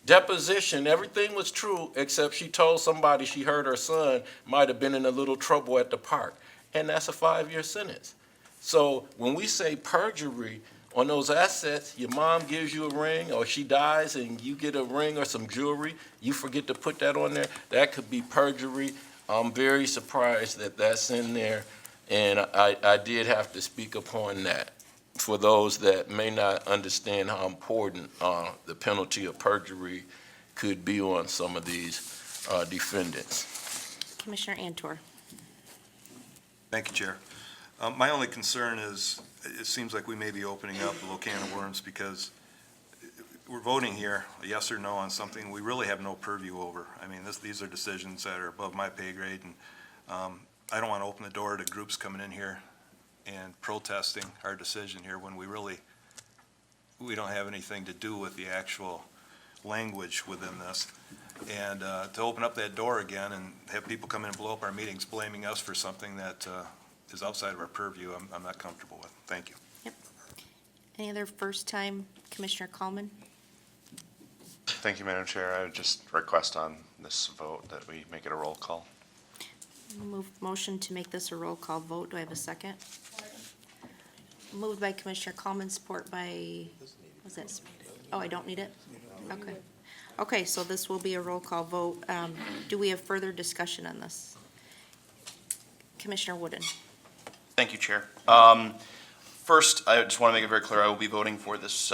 Speaker 19: deposition, everything was true except she told somebody she heard her son might have been in a little trouble at the park, and that's a 5-year sentence. So when we say perjury on those assets, your mom gives you a ring or she dies and you get a ring or some jewelry, you forget to put that on there, that could be perjury. I'm very surprised that that's in there, and I did have to speak upon that for those that may not understand how important the penalty of perjury could be on some of these defendants.
Speaker 6: Commissioner Antor.
Speaker 20: Thank you, Chair. My only concern is it seems like we may be opening up a little can of worms, because we're voting here, a yes or no, on something we really have no purview over. I mean, these are decisions that are above my pay grade, and I don't want to open the door to groups coming in here and protesting our decision here when we don't have anything to do with the actual language within this. And to open up that door again and have people come in and blow up our meetings blaming us for something that is outside of our purview, I'm not comfortable with. Thank you.
Speaker 6: Any other first-time Commissioner Coleman?
Speaker 21: Thank you, Madam Chair. I would just request on this vote that we make it a roll call.
Speaker 6: Motion to make this a roll call vote. Do I have a second? Moved by Commissioner Coleman, support by, was that, oh, I don't need it? Okay. Okay, so this will be a roll call vote. Do we have further discussion on this? Commissioner Wooden.
Speaker 22: Thank you, Chair. First, I just want to make it very clear, I will be voting for this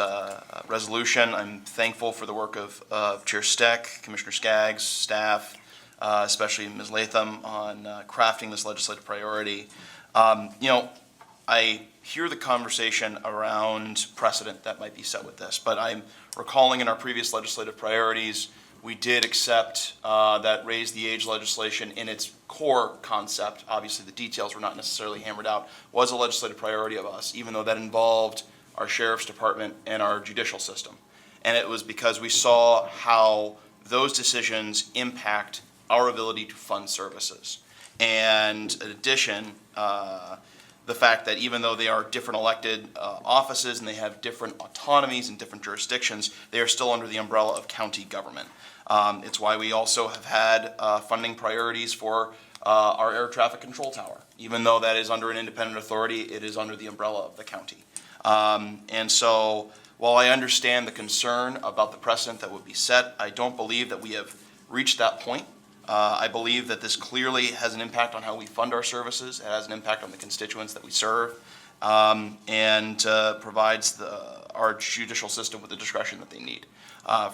Speaker 22: resolution. I'm thankful for the work of Chair Steck, Commissioner Skaggs, staff, especially Ms. Latham on crafting this legislative priority. I hear the conversation around precedent that might be set with this, but I'm recalling in our previous legislative priorities, we did accept that raise the age legislation in its core concept. Obviously, the details were not necessarily hammered out, was a legislative priority of us, even though that involved our sheriff's department and our judicial system. And it was because we saw how those decisions impact our ability to fund services. And in addition, the fact that even though they are different elected offices and they have different autonomies and different jurisdictions, they are still under the umbrella of county government. It's why we also have had funding priorities for our air traffic control tower. Even though that is under an independent authority, it is under the umbrella of the county. And so while I understand the concern about the precedent that would be set, I don't believe that we have reached that point. I believe that this clearly has an impact on how we fund our services. It has an impact on the constituents that we serve, and provides our judicial system with the discretion that they need.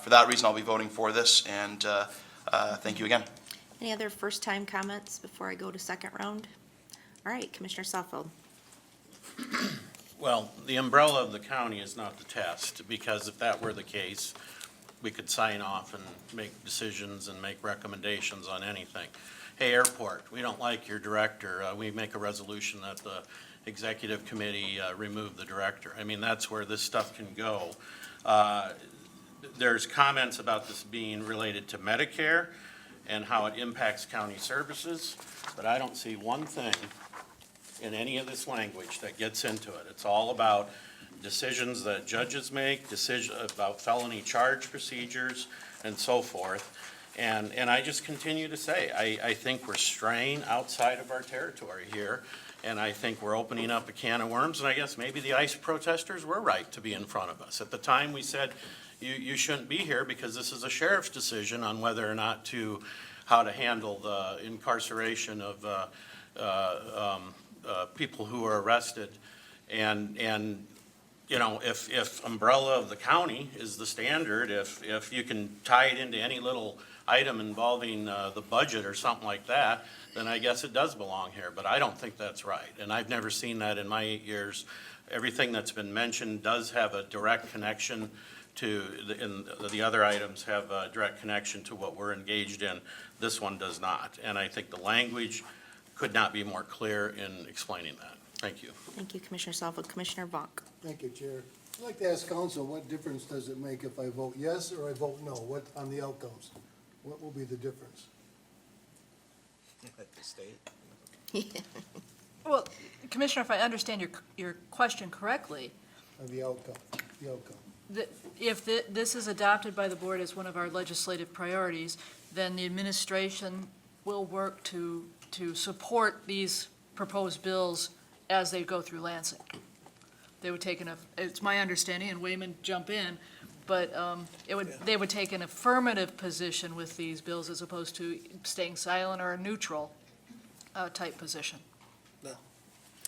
Speaker 22: For that reason, I'll be voting for this, and thank you again.
Speaker 6: Any other first-time comments before I go to second round? All right, Commissioner Suffolk.
Speaker 16: Well, the umbrella of the county is not the test, because if that were the case, we could sign off and make decisions and make recommendations on anything. Hey, airport, we don't like your director. We make a resolution that the executive committee remove the director. I mean, that's where this stuff can go. There's comments about this being related to Medicare and how it impacts county services, but I don't see one thing in any of this language that gets into it. It's all about decisions that judges make, decisions about felony charge procedures, and so forth. And I just continue to say, I think we're straying outside of our territory here, and I think we're opening up a can of worms, and I guess maybe the ICE protesters were right to be in front of us. At the time, we said, you shouldn't be here because this is a sheriff's decision on whether or not how to handle the incarceration of people who are arrested. And you know, if umbrella of the county is the standard, if you can tie it into any little item involving the budget or something like that, then I guess it does belong here. But I don't think that's right, and I've never seen that in my 8 years. Everything that's been mentioned does have a direct connection to, and the other items have a direct connection to what we're engaged in. This one does not, and I think the language could not be more clear in explaining that. Thank you.
Speaker 6: Thank you, Commissioner Suffolk. Commissioner Vonk.
Speaker 15: Thank you, Chair. I'd like to ask council, what difference does it make if I vote yes or I vote no? What, on the outcomes? What will be the difference?
Speaker 23: Well, Commissioner, if I understand your question correctly,
Speaker 15: The outcome.
Speaker 23: if this is adopted by the board as one of our legislative priorities, then the administration will work to support these proposed bills as they go through Lansing. They would take it's my understanding, and Wayman jump in, but they would take an affirmative position with these bills as opposed to staying silent or a neutral type position.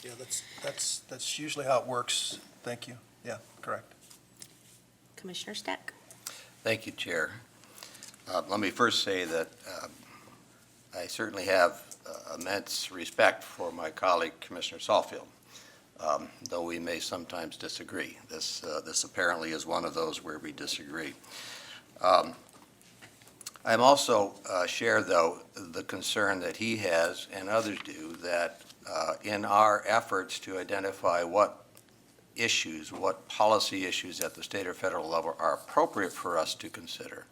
Speaker 24: Yeah, that's usually how it works. Thank you. Yeah, correct.
Speaker 6: Commissioner Steck.
Speaker 17: Thank you, Chair. Let me first say that I certainly have immense respect for my colleague, Commissioner Salfield, though we may sometimes disagree. This apparently is one of those where we disagree. I'm also share, though, the concern that he has and others do that in our efforts to identify what policy issues at the state or federal level are appropriate for us to consider,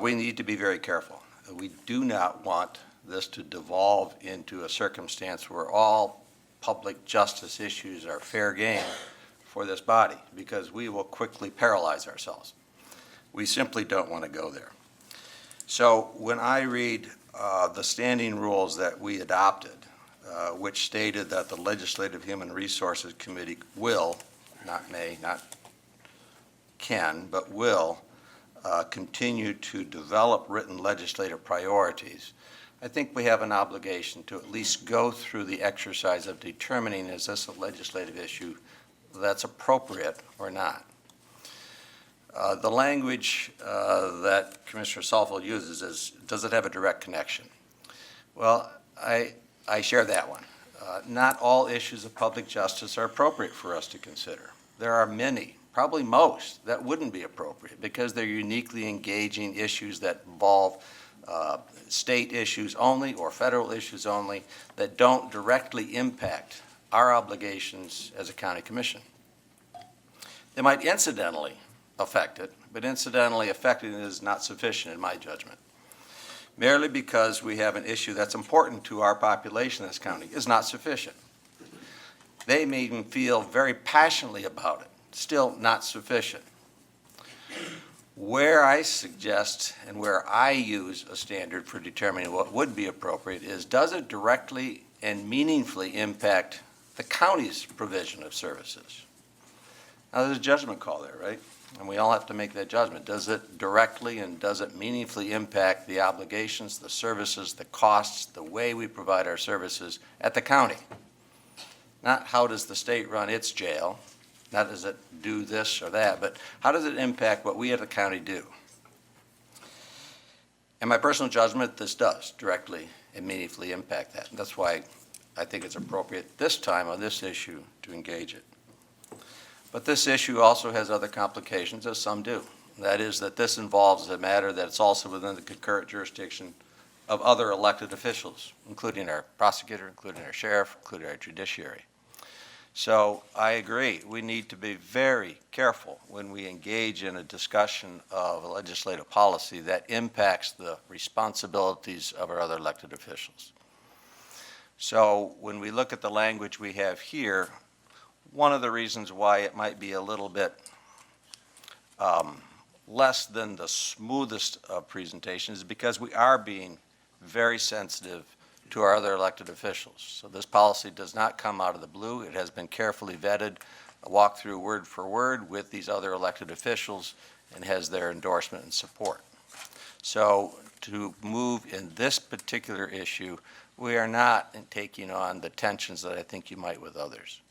Speaker 17: we need to be very careful. We do not want this to devolve into a circumstance where all public justice issues are fair game for this body, because we will quickly paralyze ourselves. We simply don't want to go there. So when I read the standing rules that we adopted, which stated that the Legislative Human Resources Committee will, not may, not can, but will, continue to develop written legislative priorities, I think we have an obligation to at least go through the exercise of determining, is this a legislative issue that's appropriate or not. The language that Commissioner Salfeld uses is, does it have a direct connection? Well, I share that one. Not all issues of public justice are appropriate for us to consider. There are many, probably most, that wouldn't be appropriate because they're uniquely engaging issues that involve state issues only or federal issues only that don't directly impact our obligations as a county commission. They might incidentally affect it, but incidentally affecting it is not sufficient in my judgment. Merely because we have an issue that's important to our population in this county is not sufficient. They may even feel very passionately about it, still not sufficient. Where I suggest and where I use a standard for determining what would be appropriate is, does it directly and meaningfully impact the county's provision of services? Now, there's a judgment call there, right? And we all have to make that judgment. Does it directly and does it meaningfully impact the obligations, the services, the costs, the way we provide our services at the county? Not how does the state run its jail, not does it do this or that, but how does it impact what we at the county do? In my personal judgment, this does directly and meaningfully impact that. And that's why I think it's appropriate this time on this issue to engage it. But this issue also has other complications, as some do. That is that this involves a matter that's also within the concurrent jurisdiction of other elected officials, including our prosecutor, including our sheriff, including our judiciary. So I agree, we need to be very careful when we engage in a discussion of a legislative policy that impacts the responsibilities of our other elected officials. So when we look at the language we have here, one of the reasons why it might be a little bit less than the smoothest of presentations is because we are being very sensitive to our other elected officials. So this policy does not come out of the blue. It has been carefully vetted, walked through word for word with these other elected officials, and has their endorsement and support. So to move in this particular issue, we are not taking on the tensions that I think you might with others.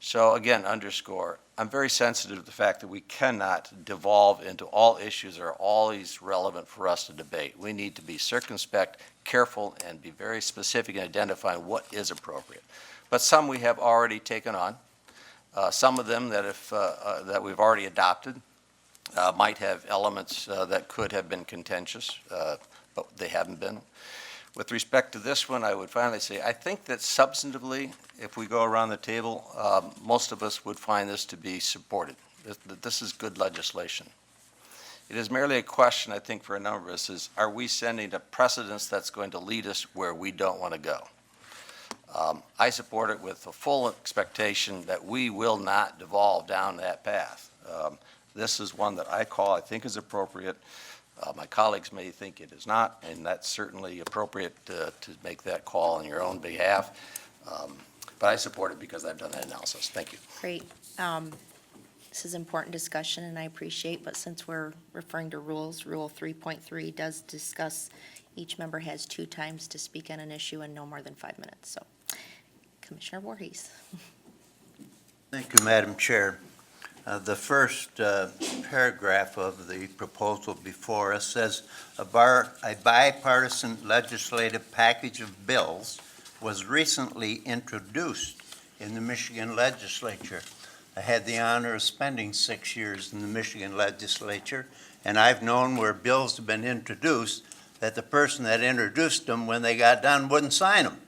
Speaker 17: So again, underscore, I'm very sensitive to the fact that we cannot devolve into all issues that are always relevant for us to debate. We need to be circumspect, careful, and be very specific in identifying what is appropriate. But some we have already taken on. Some of them that, that we've already adopted might have elements that could have been contentious, but they haven't been. With respect to this one, I would finally say, I think that substantively, if we go around the table, most of us would find this to be supported. This is good legislation. It is merely a question, I think, for a number of us is, are we sending a precedence that's going to lead us where we don't want to go? I support it with a full expectation that we will not devolve down that path. This is one that I think is appropriate. My colleagues may think it is not, and that's certainly appropriate to make that call on your own behalf. But I support it because I've done that analysis. Thank you.
Speaker 6: Great. This is important discussion, and I appreciate, but since we're referring to rules, Rule 3.3 does discuss each member has 2 times to speak on an issue and no more than 5 minutes. So, Commissioner Voorhees.
Speaker 18: Thank you, Madam Chair. The first paragraph of the proposal before us says a bipartisan legislative package of bills was recently introduced in the Michigan legislature. I had the honor of spending 6 years in the Michigan legislature, and I've known where bills have been introduced that the person that introduced them, when they got done, wouldn't sign them.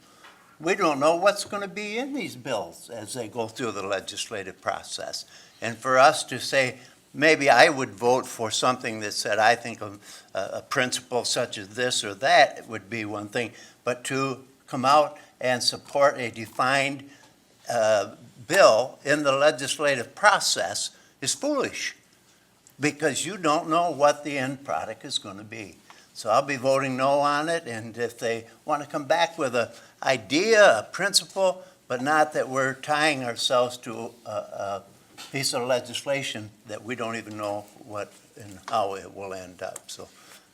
Speaker 18: We don't know what's going to be in these bills as they go through the legislative process. And for us to say, maybe I would vote for something that said, I think a principle such as this or that would be one thing, but to come out and support a defined bill in the legislative process is foolish, because you don't know what the end product is going to be. So I'll be voting no on it, and if they want to come back with an idea, a principle, but not that we're tying ourselves to a piece of legislation that we don't even know what and how it will end up. So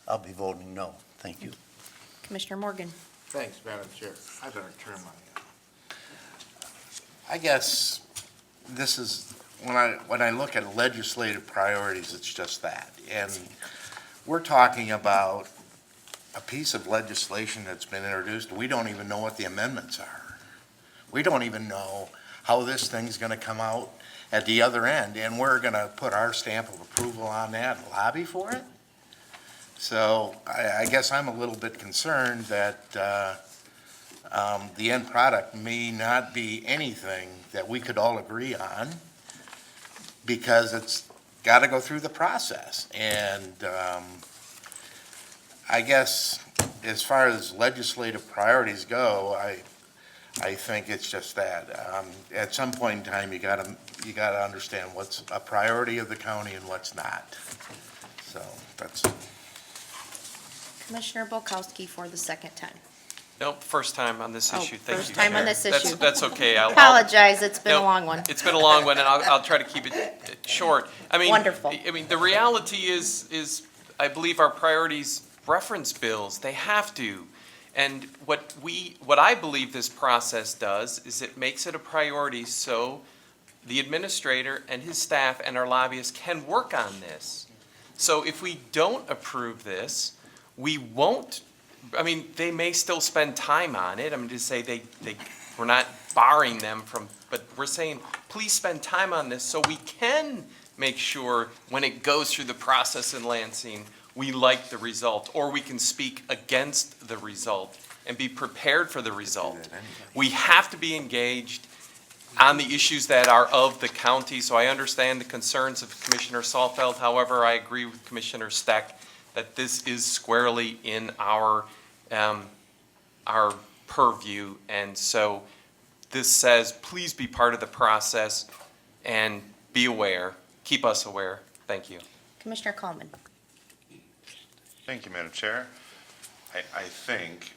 Speaker 18: I'll be voting no. Thank you.
Speaker 6: Commissioner Morgan.
Speaker 1: Thanks, Madam Chair. I better turn my, I guess this is, when I look at legislative priorities, it's just that. And we're talking about a piece of legislation that's been introduced. We don't even know what the amendments are. We don't even know how this thing's going to come out at the other end, and we're going to put our stamp of approval on that and lobby for it? So I guess I'm a little bit concerned that the end product may not be anything that we could all agree on, because it's got to go through the process. And I guess as far as legislative priorities go, I think it's just that. At some point in time, you got to understand what's a priority of the county and what's not. So that's.
Speaker 6: Commissioner Bolkowski for the second time.
Speaker 2: Nope, first time on this issue. Thank you.
Speaker 6: First time on this issue.
Speaker 2: That's okay. I'll
Speaker 6: Apologize, it's been a
Speaker 2: Nope,
Speaker 6: long one.
Speaker 2: It's been a long one, and I'll try to keep it short. I mean,
Speaker 6: Wonderful.
Speaker 2: I mean, the reality is, I believe our priorities reference bills. They have to. And what I believe this process does is it makes it a priority so the administrator and his staff and our lobbyists can work on this. So if we don't approve this, we won't, I mean, they may still spend time on it. I'm just saying we're not barring them from, but we're saying, please spend time on this so we can make sure when it goes through the process in Lansing, we like the result, or we can speak against the result and be prepared for the result. We have to be engaged on the issues that are of the county. So I understand the concerns of Commissioner Salfeld. However, I agree with Commissioner Steck that this is squarely in our purview. And so this says, please be part of the process and be aware, keep us aware. Thank you.
Speaker 6: Commissioner Coleman.
Speaker 21: Thank you, Madam Chair. I think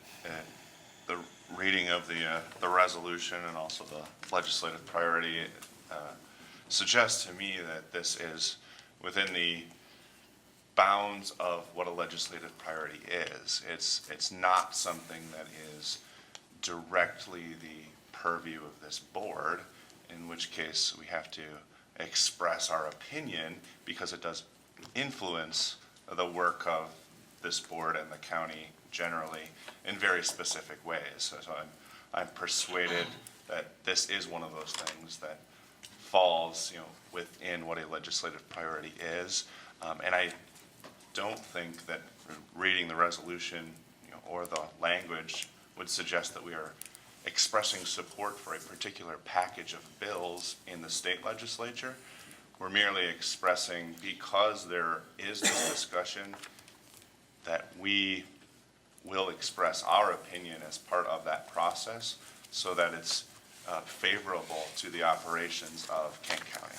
Speaker 21: the reading of the resolution and also the legislative priority suggests to me that this is within the bounds of what a legislative priority is. It's not something that is directly the purview of this board, in which case we have to express our opinion because it does influence the work of this board and the county generally in very specific ways. So I'm persuaded that this is one of those things that falls, within what a legislative priority is. And I don't think that reading the resolution, or the language would suggest that we are expressing support for a particular package of bills in the state legislature. We're merely expressing, because there is this discussion, that we will express our opinion as part of that process so that it's favorable to the operations of Kent County.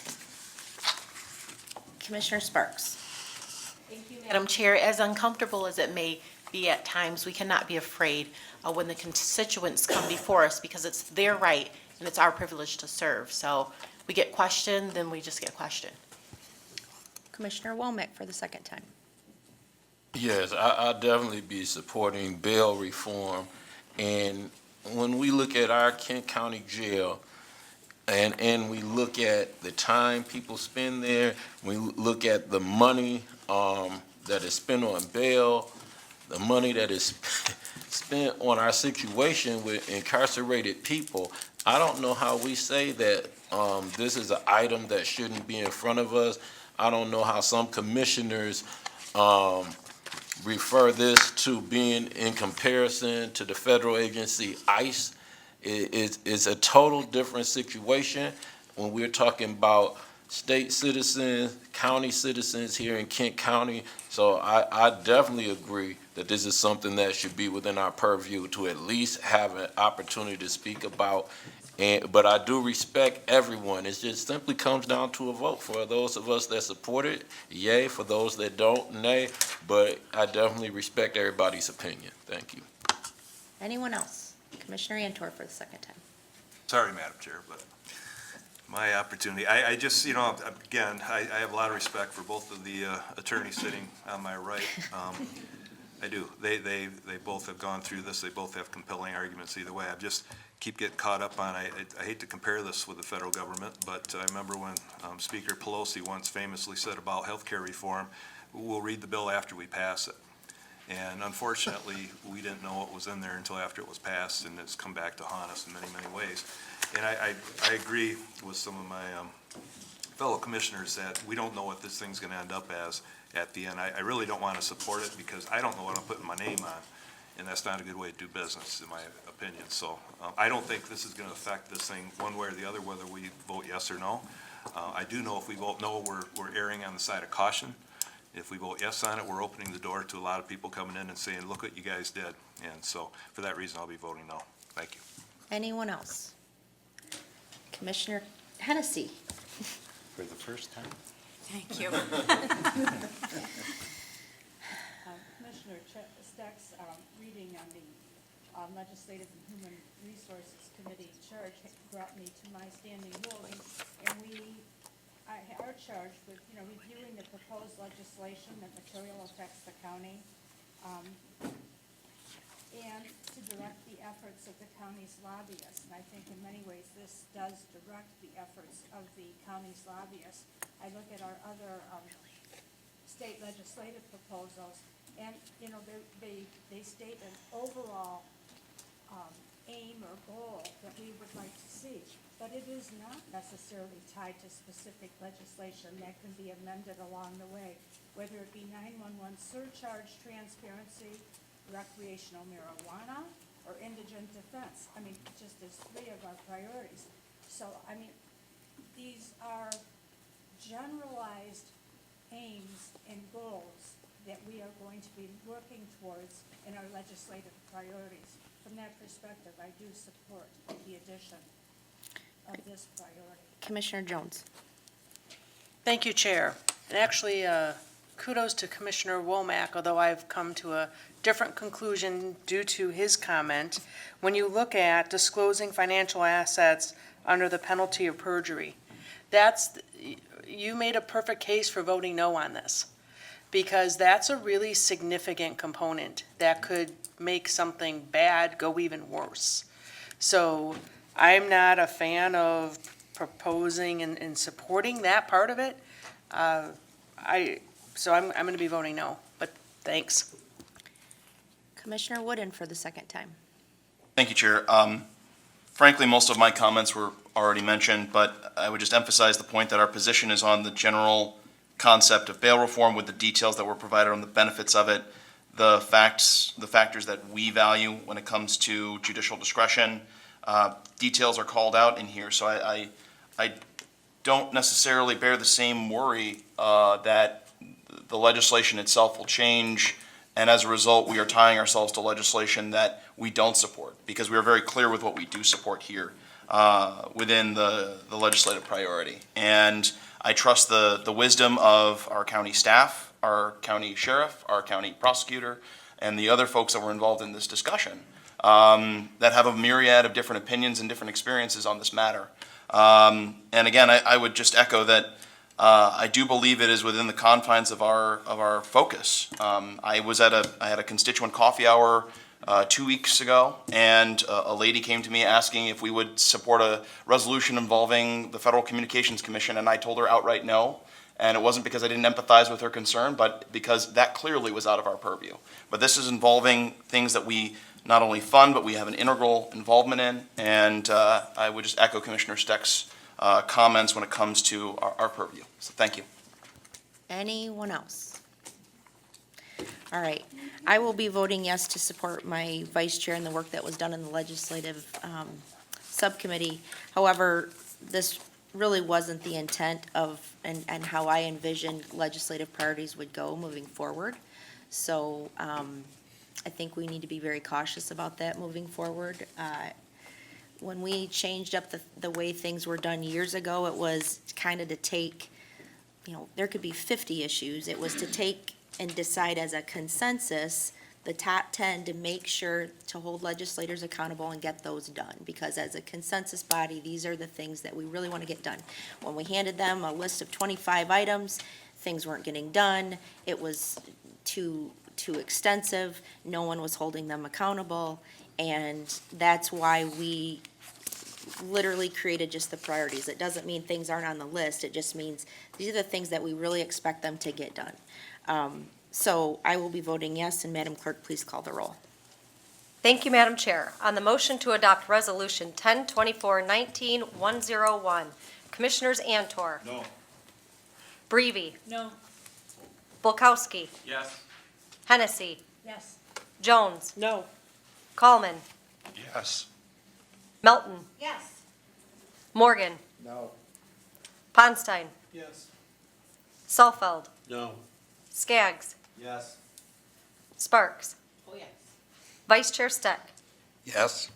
Speaker 6: Commissioner Sparks.
Speaker 3: Thank you, Madam Chair. As uncomfortable as it may be at times, we cannot be afraid when the constituents come before us, because it's their right and it's our privilege to serve. So we get questioned, then we just get questioned.
Speaker 6: Commissioner Womack for the second time.
Speaker 19: Yes, I'll definitely be supporting bail reform. And when we look at our Kent County Jail, and we look at the time people spend there, we look at the money that is spent on bail, the money that is spent on our situation with incarcerated people, I don't know how we say that this is an item that shouldn't be in front of us. I don't know how some commissioners refer this to being in comparison to the federal agency ICE. It's a total different situation when we're talking about state citizens, county citizens here in Kent County. So I definitely agree that this is something that should be within our purview to at least have an opportunity to speak about. But I do respect everyone. It just simply comes down to a vote. For those of us that support it, yay. For those that don't, nay. But I definitely respect everybody's opinion. Thank you.
Speaker 6: Anyone else? Commissioner Antor for the second time.
Speaker 20: Sorry, Madam Chair, but my opportunity, I just, again, I have a lot of respect for both of the attorneys sitting on my right. I do. They both have gone through this. They both have compelling arguments either way. I just keep getting caught up on, I hate to compare this with the federal government, but I remember when Speaker Pelosi once famously said about healthcare reform, we'll read the bill after we pass it. And unfortunately, we didn't know what was in there until after it was passed, and it's come back to haunt us in many, many ways. And I agree with some of my fellow commissioners that we don't know what this thing's gonna end up as at the end. I really don't wanna support it because I don't know what I'm putting my name on, and that's not a good way to do business, in my opinion. So I don't think this is gonna affect this thing one way or the other, whether we vote yes or no. I do know if we vote no, we're erring on the side of caution. If we vote yes on it, we're opening the door to a lot of people coming in and saying, look what you guys did. And so for that reason, I'll be voting no. Thank you.
Speaker 6: Anyone else? Commissioner Hennessy.
Speaker 1: For the first time.
Speaker 4: Thank you. Commissioner Steck's reading on the Legislative and Human Resources Committee charge brought me to my standing role. And we are charged with, reviewing the proposed legislation that materially affects the county, and to direct the efforts of the county's lobbyists. And I think in many ways this does direct the efforts of the county's lobbyists. I look at our other state legislative proposals, and they state an overall aim or goal that we would like to see. But it is not necessarily tied to specific legislation that can be amended along the way, whether it be 911 surcharge transparency, recreational marijuana, or indigent defense. Just as three of our priorities. So, these are generalized aims and goals that we are going to be working towards in our legislative priorities. From that perspective, I do support the addition of this priority.
Speaker 6: Commissioner Jones.
Speaker 5: Thank you, Chair. And actually, kudos to Commissioner Womack, although I've come to a different conclusion due to his comment. When you look at disclosing financial assets under the penalty of perjury, you made a perfect case for voting no on this, because that's a really significant component that could make something bad go even worse. So I'm not a fan of proposing and supporting that part of it. So I'm going to be voting no, but thanks.
Speaker 6: Commissioner Wooden for the second time.
Speaker 22: Thank you, Chair. Frankly, most of my comments were already mentioned, but I would just emphasize the point that our position is on the general concept of bail reform with the details that were provided on the benefits of it, the factors that we value when it comes to judicial discretion. Details are called out in here, so I don't necessarily bear the same worry that the legislation itself will change, and as a result, we are tying ourselves to legislation that we don't support, because we are very clear with what we do support here within the legislative priority. And I trust the wisdom of our county staff, our county sheriff, our county prosecutor, and the other folks that were involved in this discussion that have a myriad of different opinions and different experiences on this matter. And again, I would just echo that I do believe it is within the confines of our focus. I had a constituent coffee hour 2 weeks ago, and a lady came to me asking if we would support a resolution involving the Federal Communications Commission, and I told her outright no. And it wasn't because I didn't empathize with her concern, but because that clearly was out of our purview. But this is involving things that we not only fund, but we have an integral involvement in. And I would just echo Commissioner Steck's comments when it comes to our purview. So thank you.
Speaker 6: Anyone else? All right. I will be voting yes to support my vice chair and the work that was done in the legislative subcommittee. However, this really wasn't the intent of, and how I envisioned legislative priorities would go moving forward. So, I think we need to be very cautious about that moving forward. When we changed up the way things were done years ago, it was kind of to take, there could be 50 issues. It was to take and decide as a consensus the top 10 to make sure to hold legislators accountable and get those done. Because as a consensus body, these are the things that we really want to get done. When we handed them a list of 25 items, things weren't getting done. It was too extensive. No one was holding them accountable. And that's why we literally created just the priorities. It doesn't mean things aren't on the list. It just means these are the things that we really expect them to get done. So I will be voting yes, and Madam Clerk, please call the roll.
Speaker 7: Thank you, Madam Chair. On the motion to adopt Resolution 1024-19-101, Commissioners Antor.
Speaker 20: No.
Speaker 7: Breivy.
Speaker 23: No.
Speaker 7: Bulkowski.
Speaker 2: Yes.
Speaker 7: Hennessy.
Speaker 23: Yes.
Speaker 7: Jones.
Speaker 23: No.
Speaker 7: Coleman.
Speaker 20: Yes.
Speaker 7: Melton.
Speaker 4: Yes.
Speaker 7: Morgan.
Speaker 15: No.
Speaker 7: Ponstein.
Speaker 24: Yes.
Speaker 7: Salfeld.
Speaker 16: No.
Speaker 7: Skaggs.
Speaker 24: Yes.
Speaker 7: Sparks.
Speaker 3: Oh, yes.
Speaker 7: Vice Chair Steck.
Speaker 17: Yes.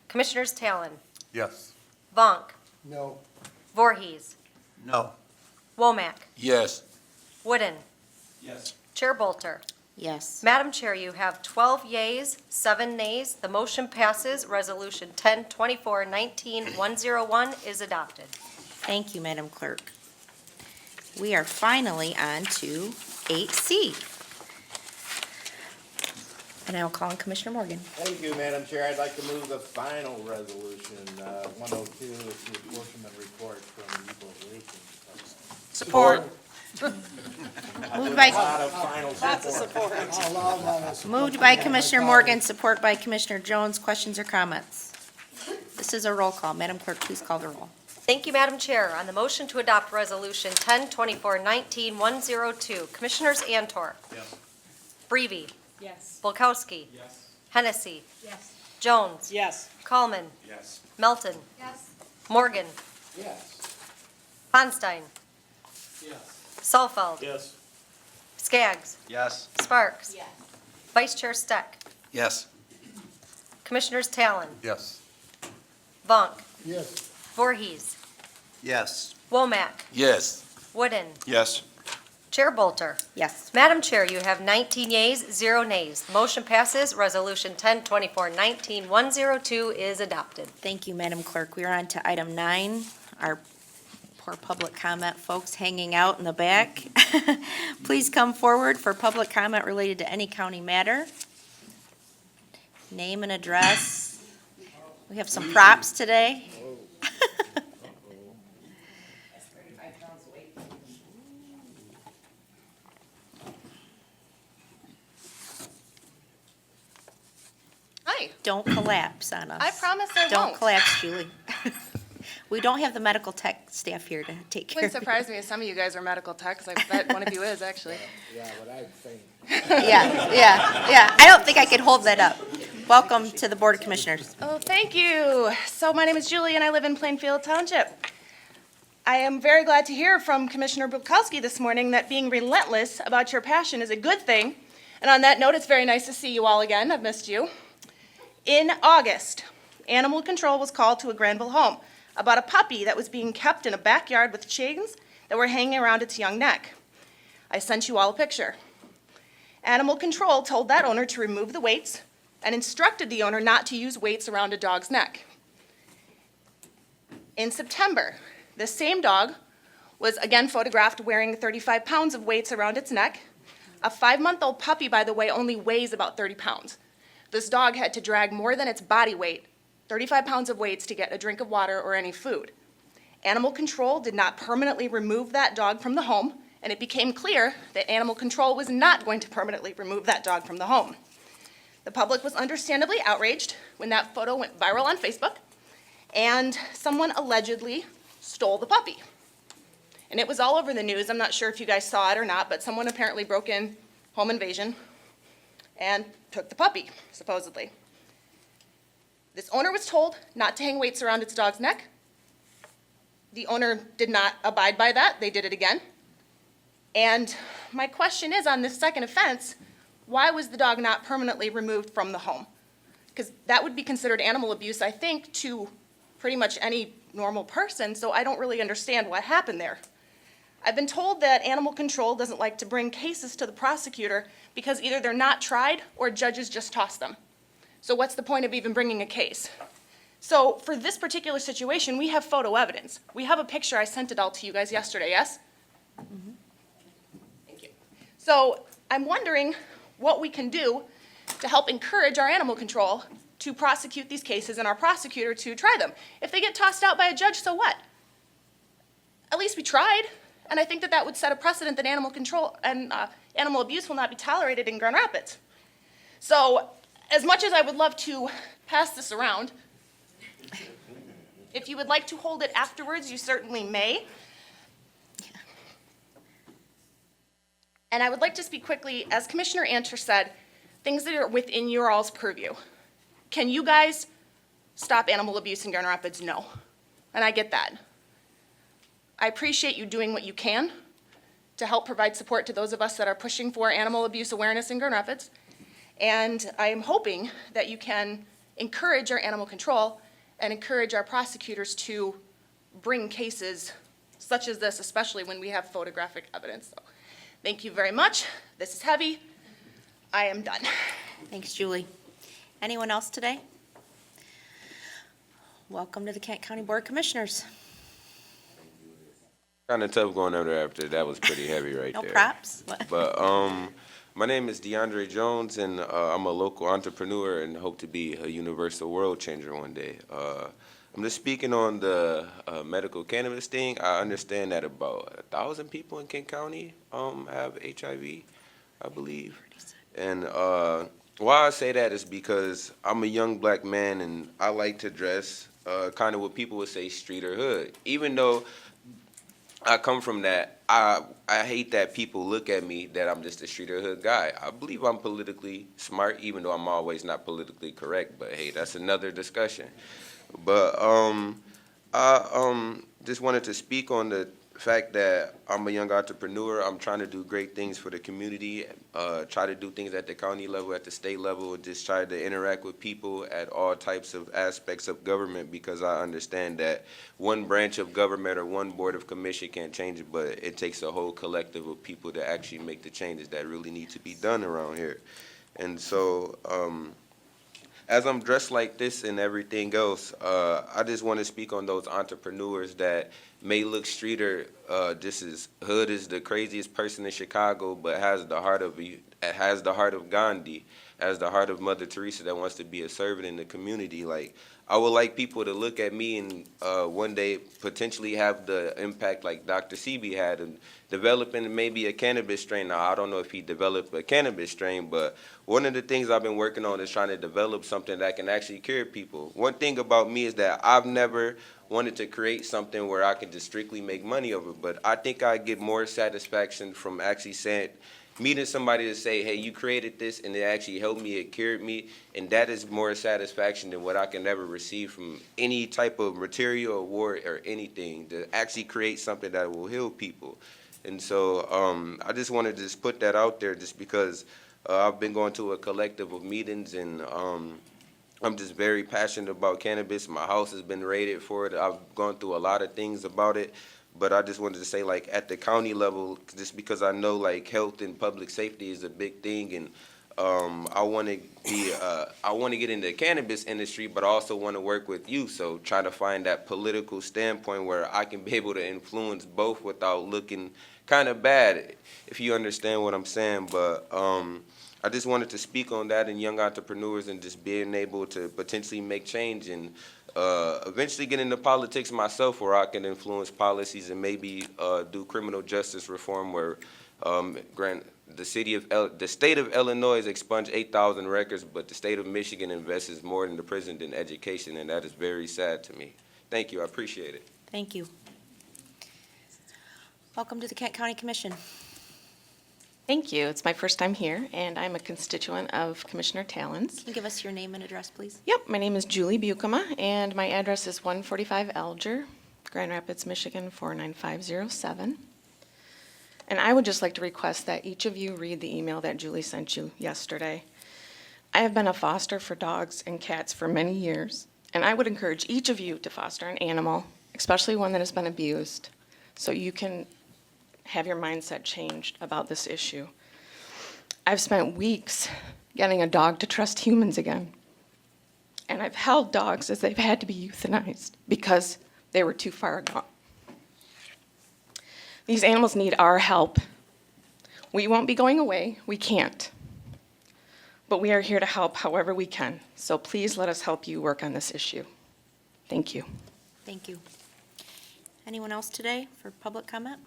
Speaker 7: Commissioners Talon.
Speaker 13: Yes.
Speaker 7: Vonk.
Speaker 15: No.
Speaker 7: Voorhees.
Speaker 18: No.
Speaker 7: Womack.
Speaker 19: Yes.
Speaker 7: Wooden.
Speaker 24: Yes.
Speaker 7: Chair Bolter.
Speaker 6: Yes.
Speaker 7: Madam Chair, you have 12 yeas, 7 nays. The motion passes. Resolution 1024-19-101 is adopted.
Speaker 6: Thank you, Madam Clerk. We are finally on to 8C. And I will call on Commissioner Morgan.
Speaker 1: Thank you, Madam Chair. I'd like to move the final resolution, 102, it's the apportionment report from the Equalization.
Speaker 5: Support.
Speaker 6: Moved by-
Speaker 1: A lot of final support.
Speaker 15: I'll allow my support.
Speaker 6: Moved by Commissioner Morgan, support by Commissioner Jones. Questions or comments? This is a roll call. Madam Clerk, please call the roll.
Speaker 7: Thank you, Madam Chair. On the motion to adopt Resolution 1024-19-102, Commissioners Antor.
Speaker 20: Yes.
Speaker 7: Breivy.
Speaker 23: Yes.
Speaker 7: Bulkowski.
Speaker 20: Yes.
Speaker 7: Hennessy.
Speaker 23: Yes.
Speaker 7: Jones.
Speaker 23: Yes.
Speaker 7: Coleman.
Speaker 20: Yes.
Speaker 7: Melton.
Speaker 4: Yes.
Speaker 7: Morgan.
Speaker 1: Yes.
Speaker 7: Ponstein.
Speaker 20: Yes.
Speaker 7: Salfeld.
Speaker 20: Yes.
Speaker 7: Skaggs.
Speaker 20: Yes.
Speaker 7: Sparks.
Speaker 3: Yes.
Speaker 7: Vice Chair Steck.
Speaker 17: Yes.
Speaker 7: Commissioners Talon.
Speaker 13: Yes.
Speaker 7: Vonk.
Speaker 15: Yes.
Speaker 7: Voorhees.
Speaker 18: Yes.
Speaker 7: Womack.
Speaker 19: Yes.
Speaker 7: Wooden.
Speaker 20: Yes.
Speaker 7: Chair Bolter.
Speaker 6: Yes.
Speaker 7: Madam Chair, you have 19 yeas, 0 nays. The motion passes. Resolution 1024-19-102 is adopted.
Speaker 6: Thank you, Madam Clerk. We are on to item 9, our poor public comment folks hanging out in the back. Please come forward for public comment related to any county matter. Name and address. We have some props today.
Speaker 8: Hi.
Speaker 6: Don't collapse on us.
Speaker 8: I promise I
Speaker 6: Don't
Speaker 8: won't.
Speaker 6: collapse, Julie. We don't have the medical tech staff here to take
Speaker 8: It
Speaker 6: care
Speaker 8: wouldn't
Speaker 6: of you.
Speaker 8: surprise me if some of you guys are medical techs. I bet one of you is, actually.
Speaker 15: Yeah, but I'd faint.
Speaker 6: Yeah. I don't think I could hold that up. Welcome to the Board of Commissioners.
Speaker 8: Oh, thank you. So my name is Julie, and I live in Plainfield Township. I am very glad to hear from Commissioner Bulkowski this morning that being relentless about your passion is a good thing. And on that note, it's very nice to see you all again. I've missed you. In August, Animal Control was called to a Granville home about a puppy that was being kept in a backyard with chains that were hanging around its young neck. I sent you all a picture. Animal Control told that owner to remove the weights and instructed the owner not to use weights around a dog's neck. In September, the same dog was again photographed wearing 35 pounds of weights around its neck. A 5-month-old puppy, by the way, only weighs about 30 pounds. This dog had to drag more than its body weight, 35 pounds of weights, to get a drink of water or any food. Animal Control did not permanently remove that dog from the home, and it became clear that Animal Control was not going to permanently remove that dog from the home. The public was understandably outraged when that photo went viral on Facebook, and someone allegedly stole the puppy. And it was all over the news. I'm not sure if you guys saw it or not, but someone apparently broke in, home invasion, and took the puppy, supposedly. This owner was told not to hang weights around its dog's neck. The owner did not abide by that. They did it again. And my question is, on this second offense, why was the dog not permanently removed from the home? Because that would be considered animal abuse, I think, to pretty much any normal person, so I don't really understand what happened there. I've been told that animal control doesn't like to bring cases to the prosecutor because either they're not tried or judges just toss them. So what's the point of even bringing a case? So for this particular situation, we have photo evidence. We have a picture. I sent it all to you guys yesterday, yes? Thank you. So I'm wondering what we can do to help encourage our animal control to prosecute these cases and our prosecutor to try them. If they get tossed out by a judge, so what? At least we tried. And I think that that would set a precedent that animal control and animal abuse will not be tolerated in Grand Rapids. So as much as I would love to pass this around, if you would like to hold it afterwards, you certainly may. And I would like to speak quickly, as Commissioner Anter said, things that are within your all's purview. Can you guys stop animal abuse in Grand Rapids? No. And I get that. I appreciate you doing what you can to help provide support to those of us that are pushing for animal abuse awareness in Grand Rapids. And I am hoping that you can encourage our animal control and encourage our prosecutors to bring cases such as this, especially when we have photographic evidence. So, thank you very much. This is heavy. I am done.
Speaker 6: Thanks, Julie. Anyone else today? Welcome to the Kent County Board of Commissioners.
Speaker 9: Kind of tough going over there after that was pretty heavy right
Speaker 6: No
Speaker 9: there.
Speaker 6: props.
Speaker 9: But my name is DeAndre Jones, and I'm a local entrepreneur and hope to be a universal world changer one day. I'm just speaking on the medical cannabis thing. I understand that about 1,000 people in Kent County have HIV, I believe. And why I say that is because I'm a young black man and I like to dress kind of what people would say street or hood. Even though I come from that, I hate that people look at me that I'm just a street or hood guy. I believe I'm politically smart, even though I'm always not politically correct. But hey, that's another discussion. But I just wanted to speak on the fact that I'm a young entrepreneur. I'm trying to do great things for the community, try to do things at the county level, at the state level, just try to interact with people at all types of aspects of government, because I understand that one branch of government or one board of commission can't change it, but it takes a whole collective of people to actually make the changes that really need to be done around here. And so, as I'm dressed like this and everything else, I just want to speak on those entrepreneurs that may look streeter, just as hood as the craziest person in Chicago, but has the heart of Gandhi, has the heart of Mother Teresa that wants to be a servant in the community. Like, I would like people to look at me and one day potentially have the impact like Dr. Sebi had in developing maybe a cannabis strain. Now, I don't know if he developed a cannabis strain, but one of the things I've been working on is trying to develop something that can actually cure people. One thing about me is that I've never wanted to create something where I can just strictly make money over it, but I think I get more satisfaction from actually meeting somebody to say, hey, you created this and it actually helped me, it cured me, and that is more satisfaction than what I can ever receive from any type of material award or anything, to actually create something that will heal people. And so I just wanted to just put that out there just because I've been going to a collective of meetings and I'm just very passionate about cannabis. My house has been raided for it. I've gone through a lot of things about it. But I just wanted to say, like, at the county level, just because I know, like, health and public safety is a big thing, and I want to get into the cannabis industry, but I also want to work with you. So try to find that political standpoint where I can be able to influence both without looking kind of bad, if you understand what I'm saying. But I just wanted to speak on that in young entrepreneurs and just being able to potentially make change and eventually get into politics myself, where I can influence policies and maybe do criminal justice reform, where the state of Illinois has expunged 8,000 records, but the state of Michigan invests more in the prison than education, and that is very sad to me. Thank you. I appreciate it.
Speaker 6: Thank you. Welcome to the Kent County Commission.
Speaker 10: Thank you. It's my first time here, and I'm a constituent of Commissioner Talon's.
Speaker 6: Can you give us your name and address, please?
Speaker 10: Yep, my name is Julie Bukema, and my address is 145 Alger, Grand Rapids, Michigan 49507. And I would just like to request that each of you read the email that Julie sent you yesterday. I have been a foster for dogs and cats for many years, and I would encourage each of you to foster an animal, especially one that has been abused, so you can have your mindset changed about this issue. I've spent weeks getting a dog to trust humans again. And I've held dogs as they've had to be euthanized because they were too far gone. These animals need our help. We won't be going away, we can't. But we are here to help however we can. So please let us help you work on this issue. Thank you.
Speaker 6: Thank you. Anyone else today for public comment?